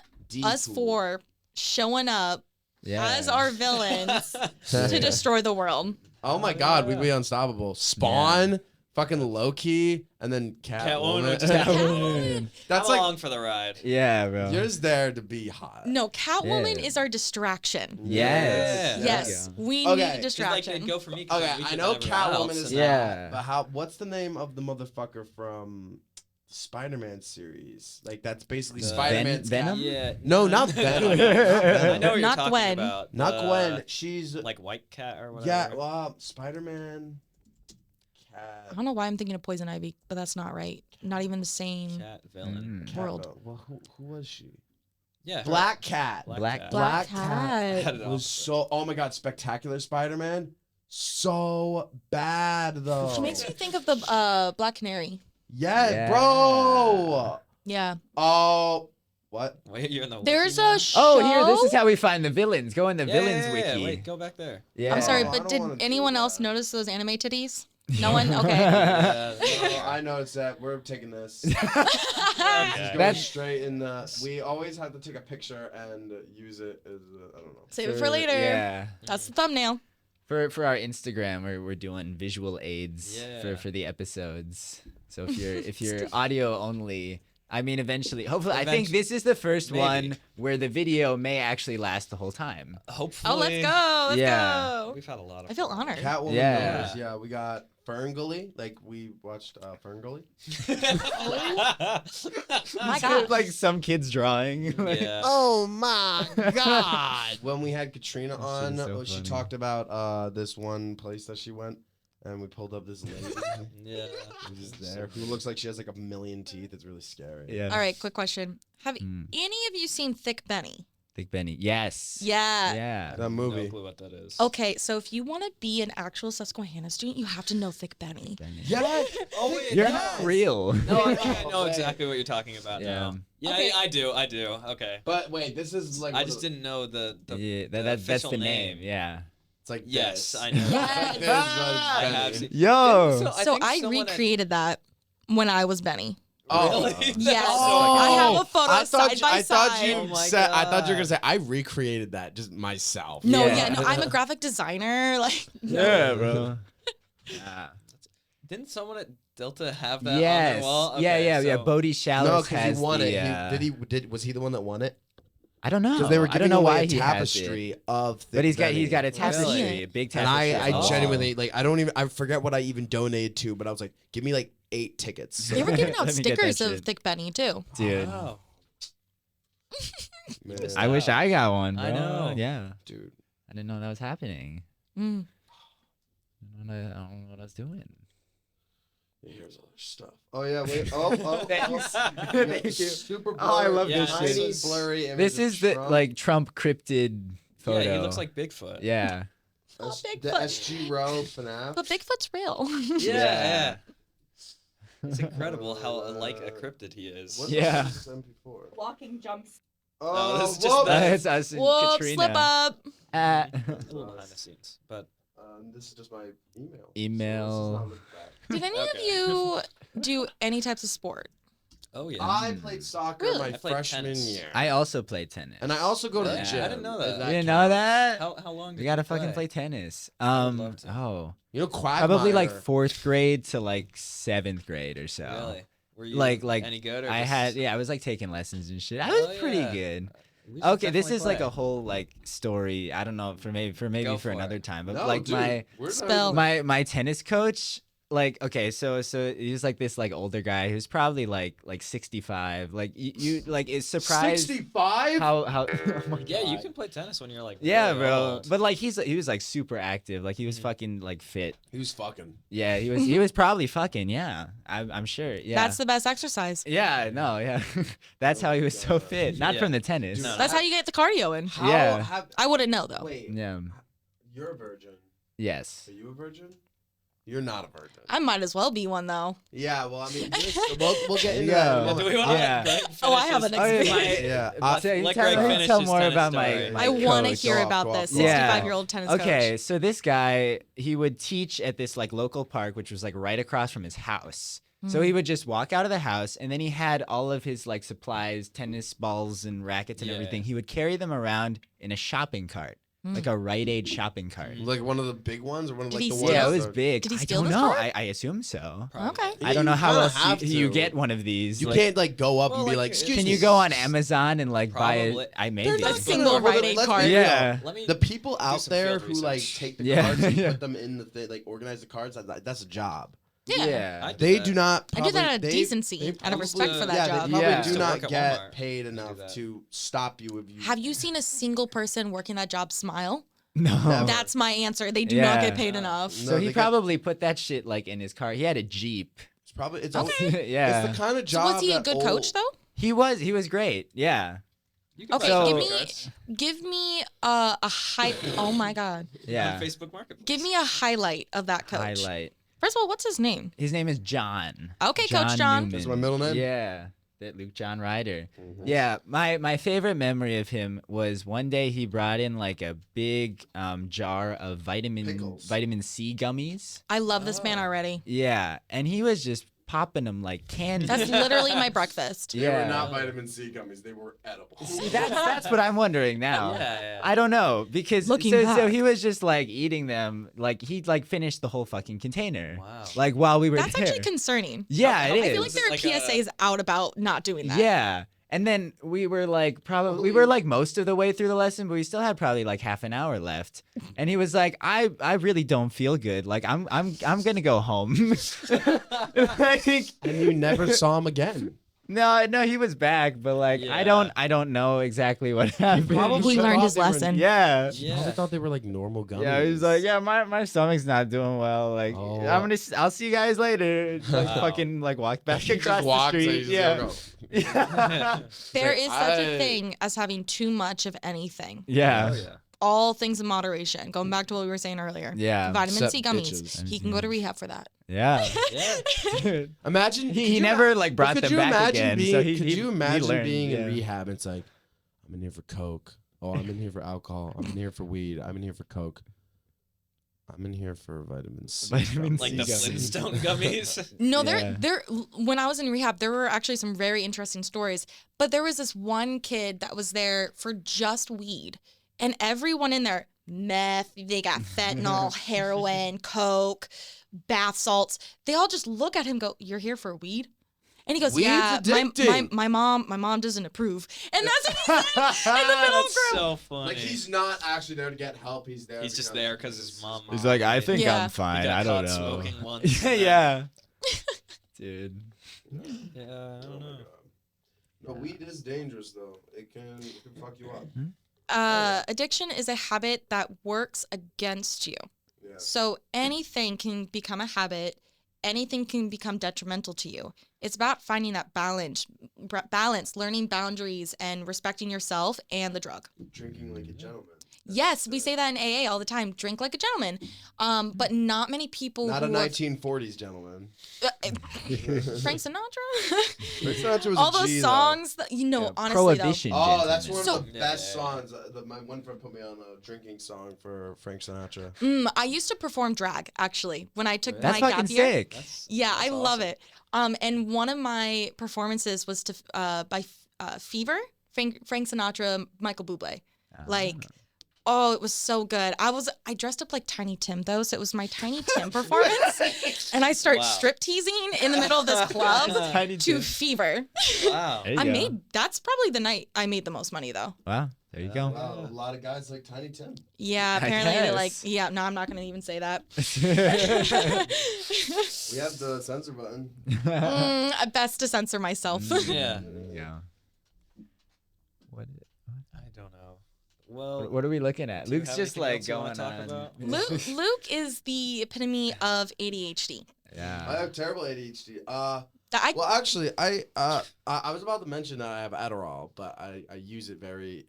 us Deadpool. four showing up Yeah. as our villains to destroy the world. Oh my God, we'd be unstoppable. Spawn, fucking Loki, and then Catwoman Catwoman. would just- Catwoman. That's Come like along for the ride. Yeah, bro. you're just there to be hot. No, Catwoman Yeah. is our distraction. Yes. Yeah. Yes, we Okay. need It's It's like distraction. it'd go for me. 'cause Okay, we I could know everyone Catwoman else, is and Yeah. hot, but how? What's the name of the motherfucker from the Spider-Man series? Like that's basically The Spider-Man's Venom? Yeah. No, not Venom. I know what you're Not talking Gwen. about. Not The, Gwen. She's Like White Cat or whatever. yeah. Well, Spider-Man. Cat. I don't know why I'm thinking of Poison Ivy, but that's not right. Not even the same. Cat villain. Mm. World. Cat- Well, who was she? Yeah. her. Black Cat. Black Cat. Black Cat. Had it was all. so. Oh my God, Spectacular Spider-Man. So bad though. She makes me think of the Black Canary. Yeah, Yeah. bro. Yeah. Oh, what? Wait, you're in the. There's wiki now? a show. Oh, here. This is how we find the villains. Go in the Yeah, villains yeah, yeah, wiki. Wait, go back there. Yeah. I'm sorry, Oh, I but don't did wanna do anyone else that. notice those anime titties? No one? Okay. Yeah, Oh, I noticed that. We're taking this. Just yeah. going That's- straight in the. We always have to take a picture and use it as I don't know. Save it for later. Yeah. That's the thumbnail. For our Instagram, we're doing visual aids Yeah. for the episodes. So if you're audio only, I mean, eventually, hopefully, I think this is the first Maybe. one where the video may actually last the whole time. Hopefully. Oh, let's go. Let's Yeah. go. We've had a lot of. I feel fun. honored. Catwoman. Yeah. Knows, yeah. We got Ferngully. Like we watched Ferngully. My God. Like some kid's drawing. Yeah. Oh my God. When we had Katrina That on, shit is so she funny. talked about this one place that she went, and we pulled up this lady Yeah. who's just there who looks like she has like a million teeth. It's really scary. Yeah. All right, quick question. Have Mm. any of you seen Thick Benny? Big Benny. Yes. Yeah. Yeah. That movie. No clue what that is. Okay, so if you want to be an actual Susquehanna student, you have to know Thick Benny. Benny. Yeah. Oh wait. You're Yes. not real. No, I know exactly what you're talking about Yeah. now. Yeah, Okay. I do. Okay. But wait, this is like I just didn't know the Yeah, the that's official the name. Yeah. It's like Yes, this. I know. Yes. This was I have Benny. seen. Yo. So So think I someone had- recreated that when I was Benny. Oh. Really? Yes. Oh. I have a photo I thought side by I thought side. you Oh my said I thought you were gonna God. say I recreated that just myself. No, Yeah. yeah, no, I'm a graphic designer. Like, Yeah, bro. Yeah. Didn't someone at Delta have that on Yes. their wall? Yeah, Okay, yeah, yeah. so- Bodie No, Shallows because has he won the, it. Was he the one that won it? I don't know. Because they were I don't giving know away why a he has it. tapestry of. But he's got Benny. a I've seen tapestry, it. a big And tapestry. I Oh. genuinely like I forget what I even donated to, but I was like, give me like 8 tickets. they were giving out Let me get that stickers of shit. Thick Benny too. Dude. Wow. Man, I wish I got one, bro. I know. Yeah. dude. I didn't know that was happening. Mm. I don't know what I was doing. Here's other stuff. Oh yeah, wait. Oh. Thanks. Yeah, Thank you. Super blurry. Oh, I love this tiny, shit. blurry image This of is the Trump. like Trump cryptid photo. Yeah, he looks like Bigfoot. Yeah. Oh, The Bigfoot. SG row FNAF. But Bigfoot's real. Yeah. It's incredible how like a cryptid he is. What Yeah. was this MP4? Walking jumps. Oh, this is just whoop. that. That's us and Whoop, Katrina. slip up. A little behind the scenes, but This is just my email. Email. So this is not look back. Did any Okay. of you do any types of sport? oh yeah. I played soccer Really? my I played freshman tennis. year. I also play tennis. And I also go to the Yeah. gym. I didn't know that. If you didn't know counts. that? How long did We gotta you fucking play tennis. I would love to. Oh. You know, Quagmire. Probably like 4th grade to like 7th grade or so. Really? Were you Like any good? Or I just- had, yeah, I was like taking lessons and shit. I was Oh, pretty yeah. good. We should Okay, this definitely is like play. a whole like story. I don't know for maybe Go for for another it. time. But No, like dude, we're not Spell. even- my tennis coach, like okay, so he's like this like older guy who's probably like 65. Like you like is surprised 65? how oh my Yeah, you God. can play tennis when you're like Yeah, really bro. old. But like he was like super active. Like he was Mhm. fucking like fit. He was fucking. Yeah, he was probably fucking. Yeah, I'm sure. Yeah. That's the best exercise. yeah, no, yeah. That's Oh how he my was so God. fit. Not Yeah. from the tennis. Dude, That's how you get the cardio in. How Yeah. I wouldn't know though. Wait, Yeah. you're a virgin. Yes. Are you a virgin? You're not a virgin. I might as well be one though. Yeah, well, I mean, we'll get into Yeah. that. in a Do we moment. want Yeah. to? Oh, I have an experience. Yeah, Let tell, Greg finish tell his more tennis about story. my I want to coach. hear Go off, about go off, this go off. Yeah. 65-year-old tennis Okay, coach. so this guy, he would teach at this like local park, which was like right across from his house. So Mm. he would just walk out of the house, and then he had all of his like supplies, tennis balls and rackets and Yeah. everything. He would carry them around in a shopping cart, Mm. like a Rite Aid shopping cart. Like one of the big ones, or one of Did like he the steal? ones. Yeah, it that was are- big. Did he I steal don't this know. cart? I assume so. Probably. Okay. I don't know you how kinda else have you to. get one of these. You Like, can't like go up Well, and be like, like, it's- "Excuse Can me." you go on Amazon and like buy Probably. it? I They're maybe. not Single gonna- Rite Aid let's be card. real. Yeah. Let me. The people out some there field who like research. take the Yeah. cards and Yeah. put them in the thing, like organize the cards. That's a job. Yeah. I do They that. do not. I do that out of they- decency, they out of respect probably- for that yeah, job. they probably Yeah. do Used to not work at get Walmart. paid do enough that. to stop you if you. Have you seen a single person working that job smile? No. Never. That's my answer. They do not Yeah. get paid enough. No, So he they get- probably put that shit like in his car. He had a Jeep. It's probably it's Yeah. It's the kind of So job. was he a that good old- coach though? He was great. Yeah. You can Okay, buy give some me- cards Give me a high. Oh my god. Yeah. on Facebook Marketplace. Give me a highlight of that coach. Highlight. First of all, what's his name? His name is John. Okay, Coach John. Newman. That's my middle name? Yeah. That Luke John Ryder. Mhm. Yeah, my favorite memory of him was one day he brought in like a big jar of Pickles. vitamin C gummies. I love this man Oh. already. Yeah, and he was just popping them like candy. That's literally my breakfast. They Yeah. were not vitamin C gummies. They were edible. See, that's what I'm wondering now. Yeah. I don't know because Looking so back. he was just like eating them like he'd like finished the whole fucking container. Wow. Like while we were That's there. actually concerning. Yeah, How- it how is. big I feel like Is there it are like a- PSAs out about not doing that. Yeah. And then we were like probably we were like most of the way through the lesson, but we still had probably like half an hour left. And he was like, I really don't feel good. Like I'm gonna go home. Like, And you never saw him again. no, he was back, but like Yeah. I don't know exactly what happened. Probably learned his lesson. Yeah. Probably Yeah. thought they were like normal gummies. Yeah, he was like, yeah, my stomach's not doing well. Like, Oh. I'll see you guys later. Like, Wow. fucking like walk back He just across the walked, so street. you just Yeah. go. Yeah. There Like, is such I- a thing as having too much of anything. Yeah. Oh, yeah. All things in moderation. Going back to what we were saying earlier. Yeah. Vitamin Except C gummies. bitches. He can go to rehab for that. Yeah. Yeah. Imagine He never like brought could them you back imagine again. Being, So he could he, you he imagine learned, being in yeah. rehab? It's like, I'm in here for coke. Oh, I'm in here for alcohol. I'm in here for weed. I'm in here for coke. I'm in here for vitamin C. Vitamin Like C the gummies. Flintstone gummies. No, Yeah. when I was in rehab, there were actually some very interesting stories. But there was this one kid that was there for just weed. And everyone in there, meth, they got fentanyl, heroin, coke, bath salts. They all just look at him and go, "You're here for weed?" And he goes, Weed's "Yeah, addicting." my mom doesn't approve." And that's what he said in the middle That's group. so funny. Like he's not actually there to get help. He's there. He's just there because his mom. He's like, I think Yeah. I'm fine. He got I don't caught know. smoking once. Yeah, and yeah. Dude. Yeah, I don't know. No, weed is dangerous though. It can fuck you up. Addiction is a habit that works against you. Yeah. So anything can become a habit. Anything can become detrimental to you. It's about finding that balance, learning boundaries, and respecting yourself and the drug. Drinking like a gentleman. Yes, we say that in AA all the time. Drink like a gentleman. But not many people. Not a who are- 1940s gentleman. Frank Sinatra. Frank Sinatra was all a those G, though. songs. That, honestly, Prohibition. Oh, that's gentlemen. one of the So- best Yeah, yeah, songs. My one friend put me on a drinking song for Frank Sinatra. Though. I used to perform drag actually when I took That's my fucking gap year. sick. Yeah, That's I love awesome. it. And one of my performances was to by Fever, Frank Sinatra, Michael Bublé. Like, oh, it was so good. I dressed up like Tiny Tim though, so it was my Tiny Tim performance, and I start Wow. strip teasing in the middle of this club Tiny to Tim. Fever. Wow. There you go. That's probably the night I made the most money though. Wow, there you go. Wow, a lot of guys like Tiny Tim. Yeah, I apparently they like. guess. Yeah, no, I'm not gonna even say that. We have the censor button. Best to censor myself. Yeah. There you go. What? I don't know. Well, What are we looking at? do you Luke's have just anything like else you wanna going talk on. about? Luke is the epitome of ADHD. I Yeah. have terrible ADHD. That Well, actually, I was about to mention that I have Adderall, but I use it very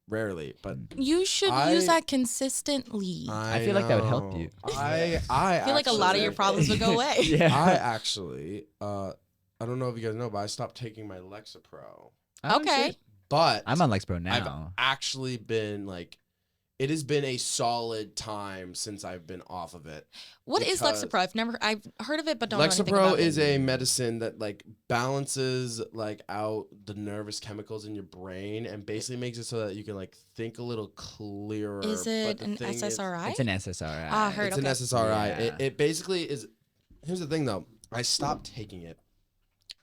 rarely. But you should use that consistently. I feel like that would help know. you. I feel like a lot of your problems would go away. Yeah. I actually, I don't know if you guys know, but I stopped taking my Lexapro. Oh, Okay. shit. But I'm on Lexapro I've now. actually been like, it has been a solid time since I've been off of it. What is Because- Lexapro? I've heard of it, but don't know anything Lexapro about is it. a medicine that like balances like out the nervous chemicals in your brain and basically makes it so that you can like think a little clearer. Is But it the an thing is- SSRI? It's an SSRI. Ah, heard. It's okay. an SSRI. Yeah. It basically is. Here's the thing though. I stopped taking it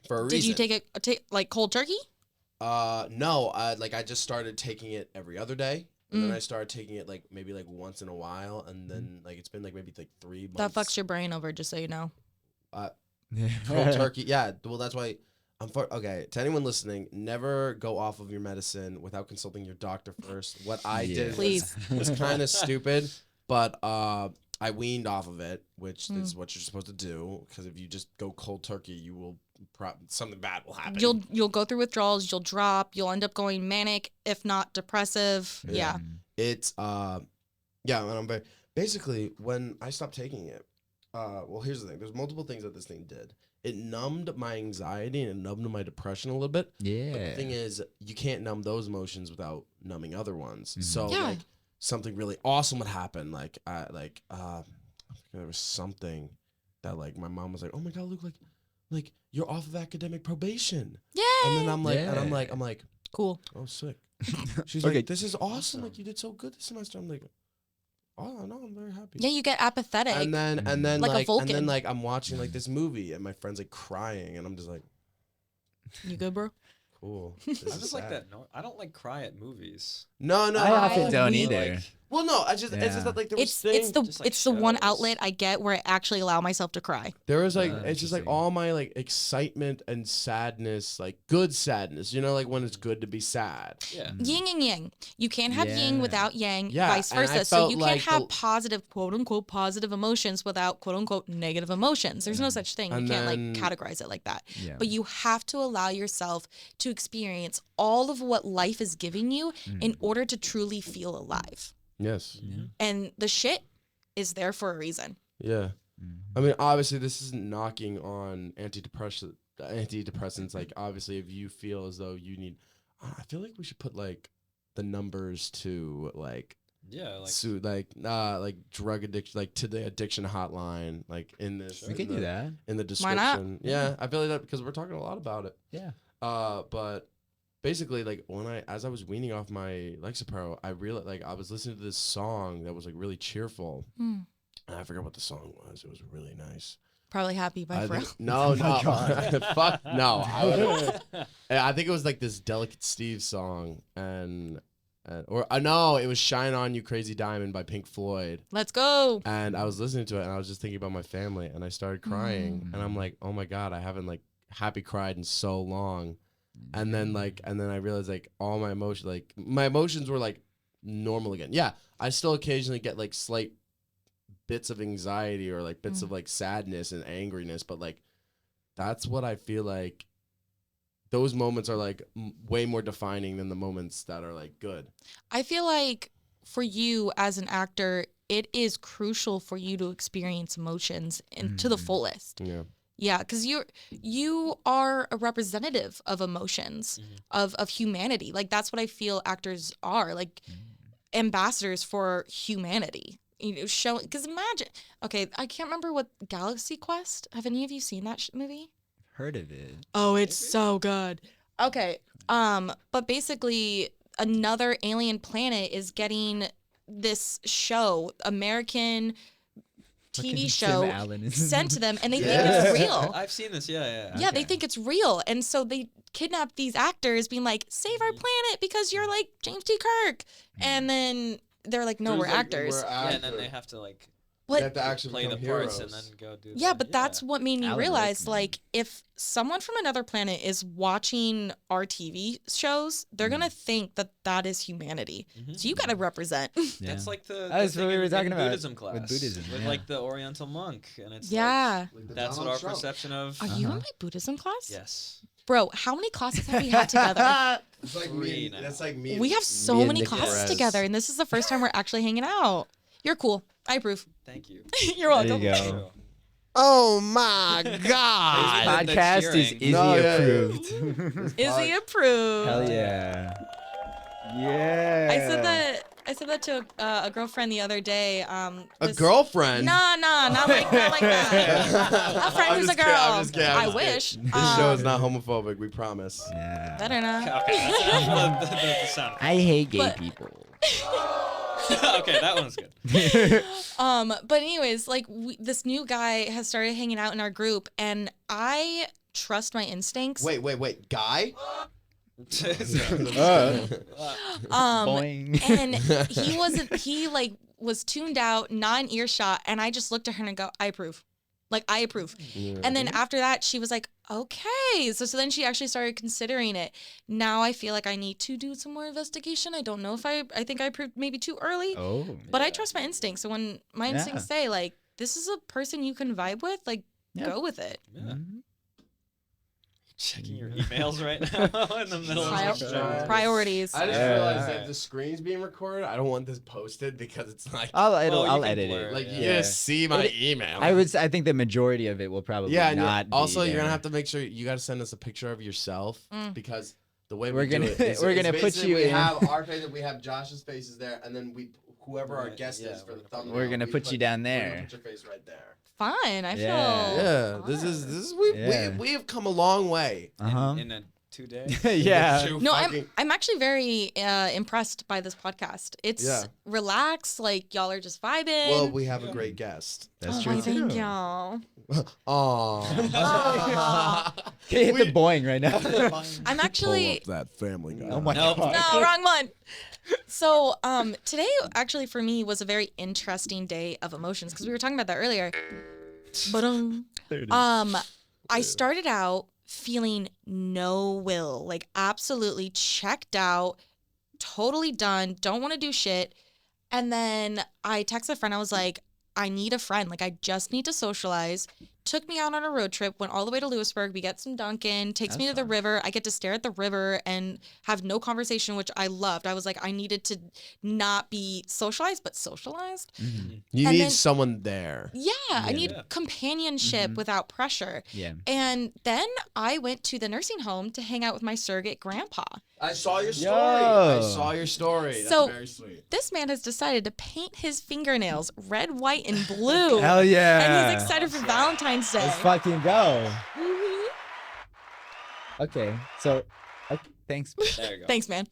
for a reason. Did you take it like cold turkey? No. I just started taking it every other day. And then Mm. I started taking it like maybe like once in a while, and then like it's been like maybe like 3 months. That fucks your brain over, just so you know. Cold turkey. Yeah. Well, that's why okay. To anyone listening, never go off of your medicine without consulting your doctor first. What I Yeah. did Please. was kind of stupid, but I weaned off of it, which is what you're supposed to do. Because if you just go cold turkey, you will something bad will happen. You'll go through withdrawals. You'll drop. You'll end up going manic, if not depressive. Yeah. It's yeah, and I'm basically when I stopped taking it. Well, here's the thing. There's multiple things that this thing did. It numbed my anxiety and it numbed my depression a little bit. Yeah. But the thing is, you can't numb those emotions without numbing other ones. So Yeah. like something really awesome would happen. Like there was something that like my mom was like, "Oh my god, Luke, like you're off of academic probation." Yay. And then I'm like, Yeah. I'm like, Cool. "Oh, sick." She's Okay. like, "This is awesome. Like you did so good this semester." I'm like, "Oh no, I'm very happy." Yeah, you get apathetic. And then Like a and then Vulcan. like I'm watching like this movie and my friend's like crying and I'm just like, You good, bro? "Cool." I just like that. No, I don't like cry at movies. No, I often I- don't we- either. Like, Well, no, it's just Yeah. that like there was It's things. just, like, the one shows. outlet I get where I actually allow myself to cry. There was like Ah, it's just like interesting. all my like excitement and sadness, like good sadness. You know, like when it's good to be sad. yeah. Yin and yang. You can't have yin Yeah. without yang, Yeah, vice and I versa. So felt you like can't have the- positive, quote unquote, positive emotions without quote unquote negative emotions. There's no such thing. And you can't then- like categorize it like that. Yeah. But you have to allow yourself to experience all of what life is giving you in order to truly feel alive. Yes. And the shit is there for a reason. Yeah. I mean, obviously, this isn't knocking on antidepressants. Like, obviously, if you feel as though you need, I feel like we should put like the numbers to like Yeah, like like drug addiction, like to the addiction hotline, like in this. We can do that. in the Why not? description. Yeah, I feel like that because we're talking a lot about it. Yeah. But basically, like as I was weaning off my Lexapro, I realized like I was listening to this song that was like really cheerful, Hmm. and I forgot what the song was. It was really nice. Probably Happy by Pharrell. No, fuck no. I think it was like this Delicate Steve song, no, it was "Shine On You Crazy Diamond" by Pink Floyd. Let's go. And I was listening to it, and I was just thinking about my family, and I started crying, and I'm like, oh my god, I haven't like happy cried in so long, and then I realized like all my emotions were like normal again. Yeah, I still occasionally get like slight bits of anxiety or like bits of like sadness and angriness, but like that's what I feel like. Those moments are like way more defining than the moments that are like good. I feel like for you as an actor, it is crucial for you to experience emotions to the fullest. Yeah. Yeah, because you are a representative of emotions, of humanity. Like that's what I feel actors are, like ambassadors for humanity. You know, showing, because imagine, okay, I can't remember what Galaxy Quest. Have any of you seen that movie? Heard of it. Oh, it's so good. Okay, but basically, another alien planet is getting this show, American TV Fucking show, Tim Allen is- sent to them, and they think it's real. I've seen this. Yeah. Yeah, they think it's real, and so they kidnap these actors, being like, "Save our planet because you're like James T. Kirk," and then they're like, "No, we're actors." Yeah, and then they have to like They have to actually play the become parts heroes. and then go do. Yeah, but that's what made me Alan realize, Rickman. like, if someone from another planet is watching our TV shows, they're gonna think that that is humanity. So you gotta represent. Yeah. That's like the That's thing what we in- were in talking about Buddhism class with Buddhism, with yeah. like the Oriental monk, and it's Yeah. like, that's what our perception of. Are you in my Buddhism class? Yes. Bro, how many classes have we had together? It's like Free now. That's like me. We have so me and many Nick classes Perez. together, and this is the first time we're actually hanging out. You're cool. I approve. Thank you. You're welcome. There you go. Oh my This god. the podcast is cheering. Izzy No, yeah, yeah. approved. Is he approved? Hell yeah. Yeah. I said that to a girlfriend the other day. A this- girlfriend. Nah, not like that. A friend I'm who's a just girl. kidding, I'm just kidding, I'm I just kidding. wish. This show is not homophobic. We promise. Yeah. Better not. Okay. the sound. I hate gay But- people. Okay, that one's good. But anyways, like this new guy has started hanging out in our group, and I trust my instincts. Wait. Guy? Boing. And he was tuned out, not in earshot, and I just looked at her and go, I approve. Like, I approve. And then after that, she was like, okay. So then she actually started considering it. Now I feel like I need to do some more investigation. I don't know if I think I approved maybe too early, Oh. but I trust my instincts. So when my instincts say, like, this is a person you can vibe with, like, go with it. Yeah. Mhm. Checking your emails right now in the middle of the show. Priorities. I just Yeah. realized Alright. that the screen's being recorded. I don't want this posted because it's like I'll you can edit blur it. it, like yeah. you just see my email. I think the majority of it will probably yeah, and not. also be you're gonna there. have to make sure you got to send us a picture of yourself because the way We're we do gonna- it is, we're is gonna put basically you we in- have our face, we have Josh's faces there, and then whoever our Right, guest yeah, is for we're the gonna put- thumbnail. We're gonna we put you down we're gonna there. Put your face right there. Fine. I feel. Yeah. Yeah, this is we have come a long way. Uh-huh. In a 2 days. Yeah. Two No, fucking- I'm actually very impressed by this podcast. It's Yeah. relaxed, like y'all are just vibing. Well, we have a great guest. That's Oh, true why, too. thank y'all. Aww. Hit the boing right now. I'm actually that Family Guy. Oh my Nope. god. no wrong one. So today actually for me was a very interesting day of emotions because we were talking about that earlier. But I started out feeling no will, like absolutely checked out, totally done, don't want to do shit. And then I texted a friend. I was like, I need a friend. Like, I just need to socialize. Took me out on a road trip, went all the way to Lewisburg. We get some Dunkin', takes me to the river. I get to stare at the river and have no conversation, which I loved. I was like, I needed to not be socialized, but socialized. You And need then- someone there. Yeah, I need Yeah. companionship without pressure. Yeah. And then I went to the nursing home to hang out with my surrogate grandpa. I saw your story. Yo. I saw your story. That's So- very sweet. This man has decided to paint his fingernails red, white, and blue. Hell yeah. And he's excited for Valentine's Day. Let's fucking go. Mhm. Okay, so thanks. There you go. Thanks, man.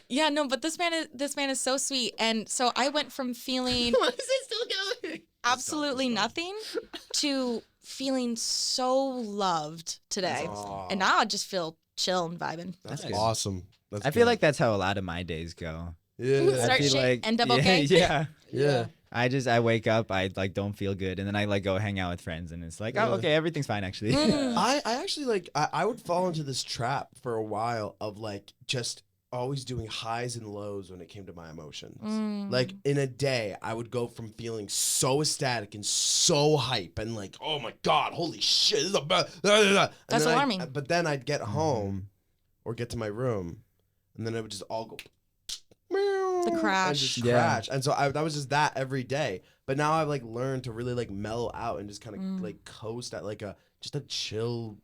Yeah, no, but this man is so sweet. And so I went from feeling Why is it still going? absolutely nothing to feeling so loved today. Aw. And now I just feel chill and vibing. That's good. awesome. That's I feel good. like that's how a lot of my days go. Yeah. I Start feel shit, end up yeah, okay. Yeah. Yeah. I wake up, I like don't feel good, and then I like go hang out with friends, and it's like, Yeah. oh, okay, everything's fine actually. Mm. I actually like I would fall into this trap for a while of like just always doing highs and lows when it came to my emotions. Mm. Like in a day, I would go from feeling so ecstatic and so hype and like, oh my god, holy shit, this is a That's alarming. But then I'd get home or get to my room, and then it would just all go. The And crash. just Yeah. crash. And so that was just that every day. But now I've like learned to really like mellow out and just kind of Mm. like coast at like just a chill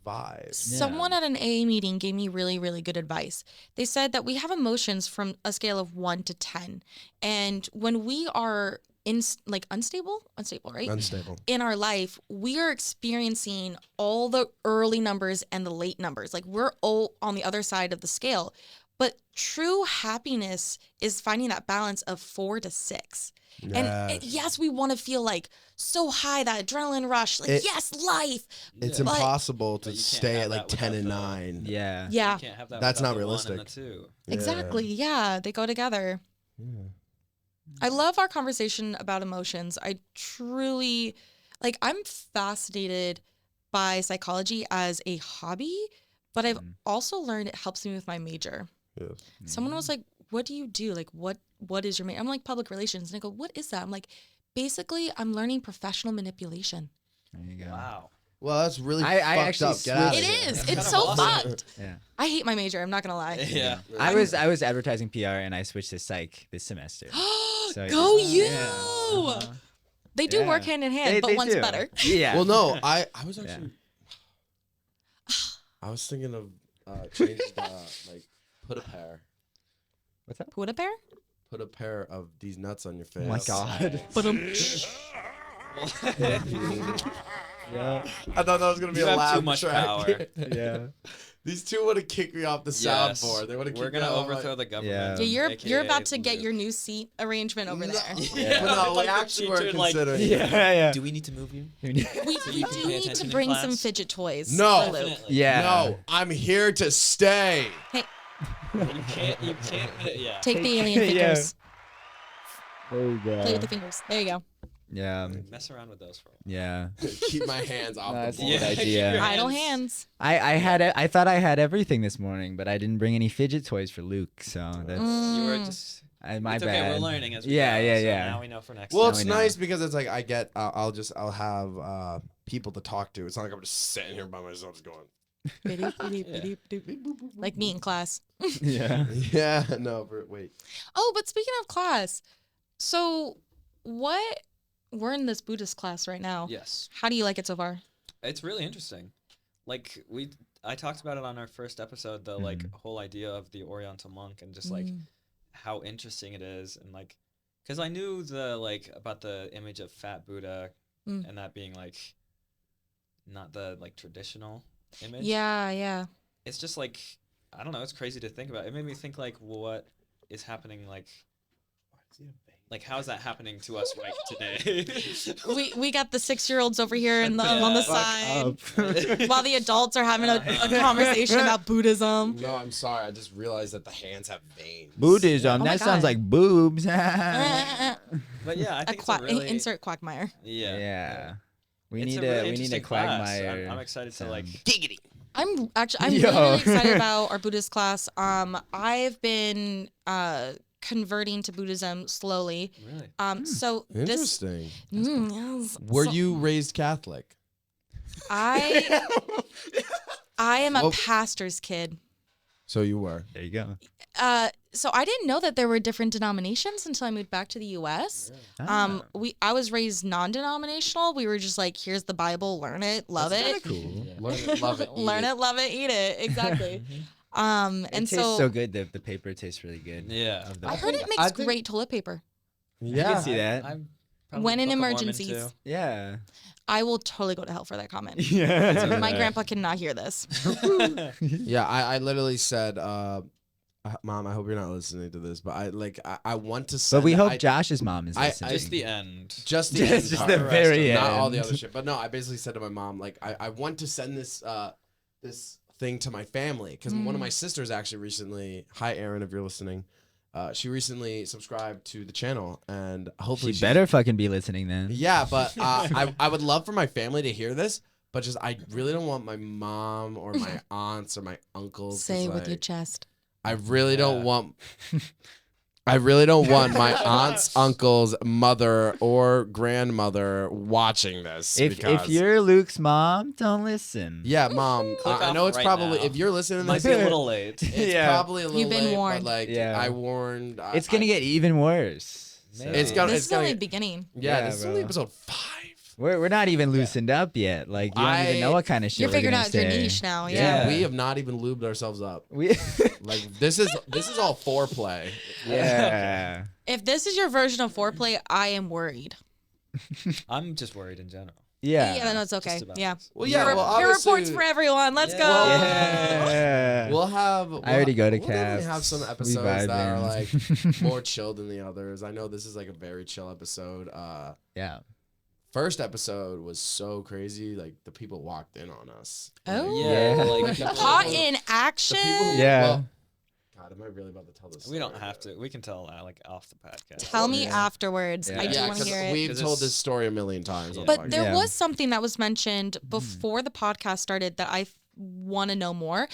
vibe. Someone at an AA meeting gave me really, really good advice. They said that we have emotions from a scale of 1 to 10. And when we are unstable, right? Unstable. In our life, we are experiencing all the early numbers and the late numbers. Like we're all on the other side of the scale. But true happiness is finding that balance of 4 to 6. And yes, we want to feel like so high, that adrenaline rush, like yes, life. It's Yeah. But- impossible to But you can't stay have at like that 10 and without 9. Yeah. Yeah, You can't have that That's without not the 1 and realistic. the 2. exactly. Yeah, they go together. Yeah. I love our conversation about emotions. I truly, like, I'm fascinated by psychology as a hobby, but I've also learned it helps me with my major. Yeah. Someone was like, what do you do? Like, what is your major? I'm like, public relations. And I go, what is that? I'm like, basically, I'm learning professional manipulation. There you go. Wow. Well, that's really I fucked actually up. Get out of It here. is. That's It's kind so of awesome. fucked. Yeah. I hate my major. I'm not going to lie. Yeah. I was advertising PR and I switched to psych this semester. So- Go you! Yeah. Uh-huh. They do work Yeah. hand in hand, but They one's do. better. Yeah. Well, no, I was Yeah. actually. I was thinking of changing like put a pair What's up? Put a pair? Put a pair of these nuts on your face. Oh my god. But Yeah. I thought that was gonna be You a have loud too much track. power. Yeah. These two would have kicked me off the Yes. soundboard. They would have. We're gonna overthrow the government. Yeah, you're AKA about to get Luke. your new seat arrangement over there. Yeah. No, we Like the actually were teacher, like- considering. Yeah. Do we need to move you? We So you do can pay need attention to in bring some class? fidget toys. No. for Luke. Definitely. Yeah. No, I'm here to stay. You can't. Yeah. Take the alien Yeah. fingers. There you Play go. with the fingers. There you go. Yeah. Mess around with those for a while. Yeah. Keep my hands off That's the a ball. good Yeah. idea. Your Idle hands. hands. I thought I had everything this morning, but I didn't bring any fidget toys for Luke, so that's You were Mm. just. my it's bad. okay. We're learning as we Yeah, go. yeah, so yeah. Now we know for next Well, time. it's we know. nice because it's like I'll have people to talk to. It's not like I'm just sitting here by myself, just going. Like me in class. Yeah. Yeah, no, wait. Oh, but speaking of class, so we're in this Buddhist class right now. Yes. How do you like it so far? It's really interesting. Like I talked about it on our first episode, the like whole idea of the Oriental monk and just like how interesting it is, and like, cause I knew about the image of fat Buddha, Mm. and that being like, not the like traditional image. Yeah. It's just like, I don't know. It's crazy to think about. It made me think like, what is happening like how is that happening to us right today? We got the 6-year-olds over here on the side, while the adults are having a conversation about Buddhism. No, I'm sorry. I just realized that the hands have veins. Buddhism. Oh my That sounds God. like boobs. But yeah, I think it's a really insert quagmire. yeah. We It's need a really a interesting class. quagmire. I'm excited to like. Giggity. I'm Yo. really excited about our Buddhist class. I've been converting to Buddhism slowly. Really? So this Interesting. yes. Were So you raised Catholic? I am a Well- pastor's kid. So you were. There you go. So I didn't know that there were different denominations until I moved back to the U.S. Ah. I was raised non-denominational. We were just like, here's the Bible, learn it, love That's it. kinda cool. Learn it, love it, eat Learn it. it, love it, eat it. Exactly. And It tastes so, so good. The paper tastes really good. Yeah. Of the I heard paper. it makes great toilet paper. I Yeah. can see that. I'm probably When in Book of Mormon, emergencies. too. Yeah. I will totally go to hell for that comment. Yeah. My grandpa cannot hear this. Yeah, I literally said, Mom, I hope you're not listening to this, but I want to send. But we hope I- Josh's mom is I- listening. Just the end. just the Just- end just part. the very not all the end. other shit. But no, I basically said to my mom, like, I want to send this this thing to my family because one of my sisters actually recently. Hi, Erin, if you're listening. She recently subscribed to the channel, and hopefully She better fucking be listening then. Yeah, but I would love for my family to hear this, but just I really don't want my mom or my aunts or my uncles. Say to, with your like, chest. I really don't want. I really don't want my aunts, uncles, mother, or grandmother watching this. If because, you're Luke's mom, don't listen. yeah, mom, Click I know off it's right probably now. if you're listening to Might this, be a little late. it's Yeah. probably a little You've been late, warned. but like Yeah. I warned. It's gonna get even worse. Maybe. It's gonna. This It's is only gonna. the beginning. Yeah, Yeah, this is only bro. episode 5. We're not even loosened up yet. Like you don't even know what kind of shit You're we're figuring gonna out your say. niche now. Yeah, Yeah. we have not even lubed ourselves up. We Like this is all foreplay. yeah. If this is your version of foreplay, I am worried. I'm just worried in general. Yeah, no, it's okay. Just about Yeah. this. Well, yeah. Peer Well, peer obviously, reports for everyone. Let's Yeah. go. Yeah. we'll have. I already go to we'll definitely casts. have some We episodes vibe that are in. like more chill than the others. I know this is like a very chill episode. Yeah. First episode was so crazy. Like the people walked in on us. Oh. Yeah, Yeah. like people- Caught in The action. people who- Yeah. well, God, am I really about to tell this? we don't story? have to. We can tell that like off the podcast. Tell me Yeah. afterwards. Yeah. I do Yeah, want to because hear it. we've 'Cause told it's- this story a million times. on the But podcast. there Yeah. was something that was mentioned before the podcast started that I want to know more.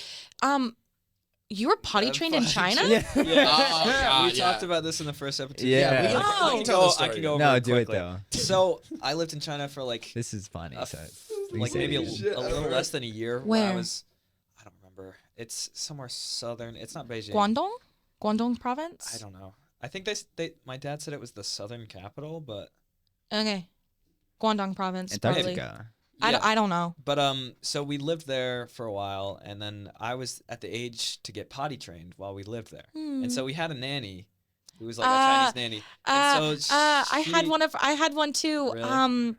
You were potty trained in China? Yeah, Oh, God, we yeah. talked about this in the first episode. Yeah. we can, Oh. we can tell the I story. can go over No, it do it quickly. though. So I lived in China for like This is funny. a So f- we like say maybe it. Shit, a little alright. less than a year. Where I Where? was, I don't remember. It's somewhere southern. It's not Beijing. Guangdong? Guangdong province? I don't know. I think my dad said it was the southern capital, but Okay. Guangdong province, probably. Antarctica. yeah. I don't know. But so we lived there for a while, and then I was at the age to get potty trained while we lived there, and so we had a nanny, who was like a Chinese nanny. And so I had she- I had one too. Really?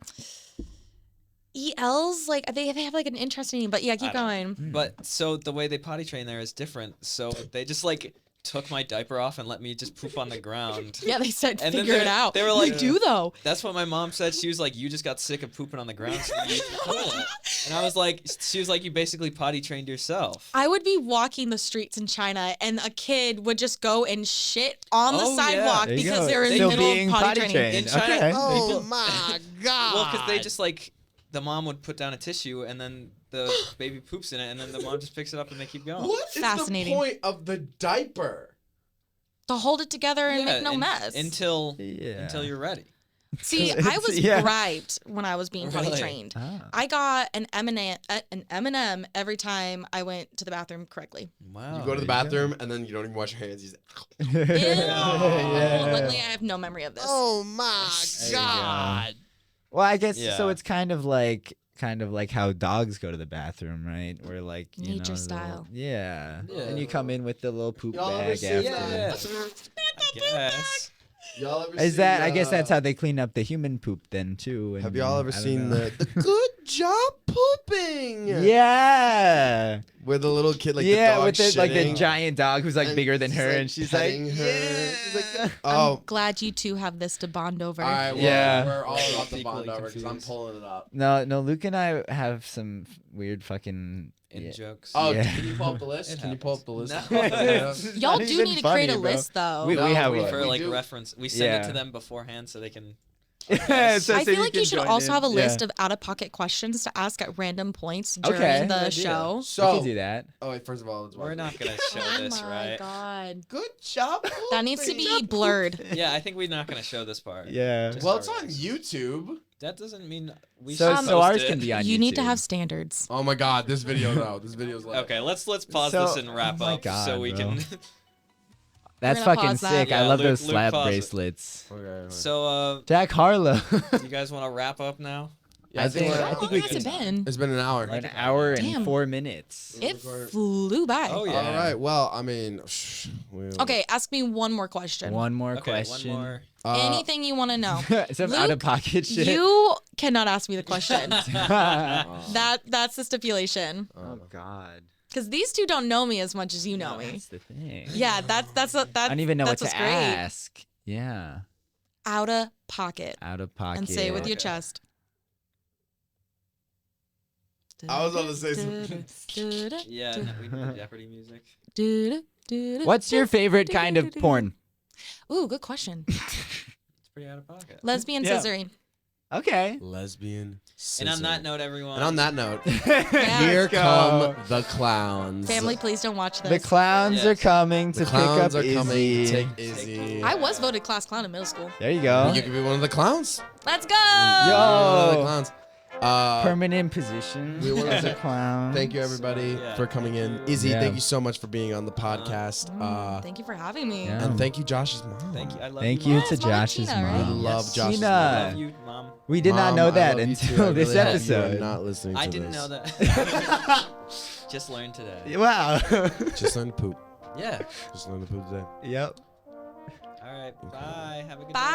ELs, like they have like an interesting name, but yeah, keep I don't going. Hmm. But so the way they potty train there is different. So they just like took my diaper off and let me just poop on the ground. Yeah, they said And then figure it they- out. they were You like- do though. That's what my mom said. She was like, "You just got sick of pooping on the ground." So you used the toilet." And I was like, she was like, "You basically potty trained yourself." I would be walking the streets in China, and a kid would just go and shit on the Oh, yeah. sidewalk There you because go. they were in the Still middle being of potty potty training. trained. In China- Okay. Oh People- my god. Well, because they just like the mom would put down a tissue and then the baby poops in it, and then the mom just picks it up and they keep going. What is Fascinating. the point of the diaper? To hold it together and Yeah, make no mess. until Yeah. you're ready. See, I was Yeah. bribed when I was being potty Really? trained. Ah. I got an M&M every time I went to the bathroom correctly. Wow. You go to the there you go. bathroom and then you don't even wash your hands. You just, Ew. Yeah. Luckily, I have no memory of this. Oh my There you go. god. Well, I guess so. Yeah. It's kind of like how dogs go to the bathroom, right? Where like you Nature know, style. Yeah. Yeah. And you come in with the little poop Y'all ever bag see- after. Yeah. I guess. y'all ever Is see, that? I guess that's how they clean up the human poop then too. Have and y'all ever I don't seen know. the good job pooping? Yeah. Where the little kid, like Yeah, the with dog the like the shitting, giant dog who's like and bigger than she's, her, like, and she's like, petting her. yeah. She's like, Oh, I'm glad you two have this to bond over. all right. Well, Yeah. we're all about the Equally bond over because I'm confused. pulling it up. no, Luke and I have some weird fucking. In yeah. jokes. Oh, Yeah. can you pull up the list? It Can you pull up the list? No. It's Y'all not do even need to funny, create a bro. list, though. We No, have we- one. For we like do. reference, we send it Yeah. to them beforehand so they can. Yeah, so I feel like you can should join also in. have a Yeah. list of out-of-pocket questions to ask at random points during Okay. the Good idea. show. We So, can do that. oh wait, first of all, let's watch We're it. not gonna show Oh this, my right? god. Good job. That needs to pooping. be blurred. Yeah, I think we're not gonna show this part. Yeah. Just Well, our it's on reactions. YouTube. That doesn't mean we So should so post ours it. can be on You need to YouTube. have standards. Oh my God, this video though. This video's like. Okay, let's pause So- this and wrap oh my up God, so we bro. can. That's We're gonna fucking pause that. sick. I Yeah, love Luke- those Luke, slap pause it. bracelets. Okay. So, Jack Harlow. you guys want to wrap up now? I think How long we has it can. been? It's been an hour. An hour and Damn. 4 minutes. It flew by. Oh yeah. All right. Well, I mean, Okay, ask me one more question. One more Okay, question. one more. Anything you want to know. Some Luke, out of pocket shit. You cannot ask me the question. Oh That's the stipulation. God. Because these two don't know me as much as you know me. That's the thing. Yeah, that's I don't even know what that's to what's great. ask. Yeah. Out of pocket. Out of pocket. And say it with your Okay. chest. I was about to say something. Yeah, we do Jeopardy music. What's your favorite kind of porn? Ooh, good question. It's pretty out of pocket. Lesbian Yeah. scissoring. Okay. Lesbian. And on that scissor. note, everyone. And on that note, Yeah. here Let's go. come the clowns. Family, please don't watch The this. clowns Yes. are coming The to pick up clowns are Izzy. coming to take Izzy. I was voted class clown in middle school. There you go. You could be one of the clowns. Let's go. You could be one of the clowns. Permanent position we wanted as a to clown. Thank you, everybody, Yeah. for coming in. Izzy, Yeah. thank you so much for being on the podcast. Thank you for having me. Yeah. And thank you, Josh's mom. Thank you. I love Thank you. you Mom. to Yes, Mom Josh's Tina, right? We mom. love Yes. Josh's Tina. I mom. love you, Mom. We did not Mom, know I that love you too. I until this really hope you are episode. not listening to I didn't this. know that. Just learned today. Wow. Just learn to poop. Yeah. Just learn to poop today. Yep. All right. Bye. Have a good Bye. day.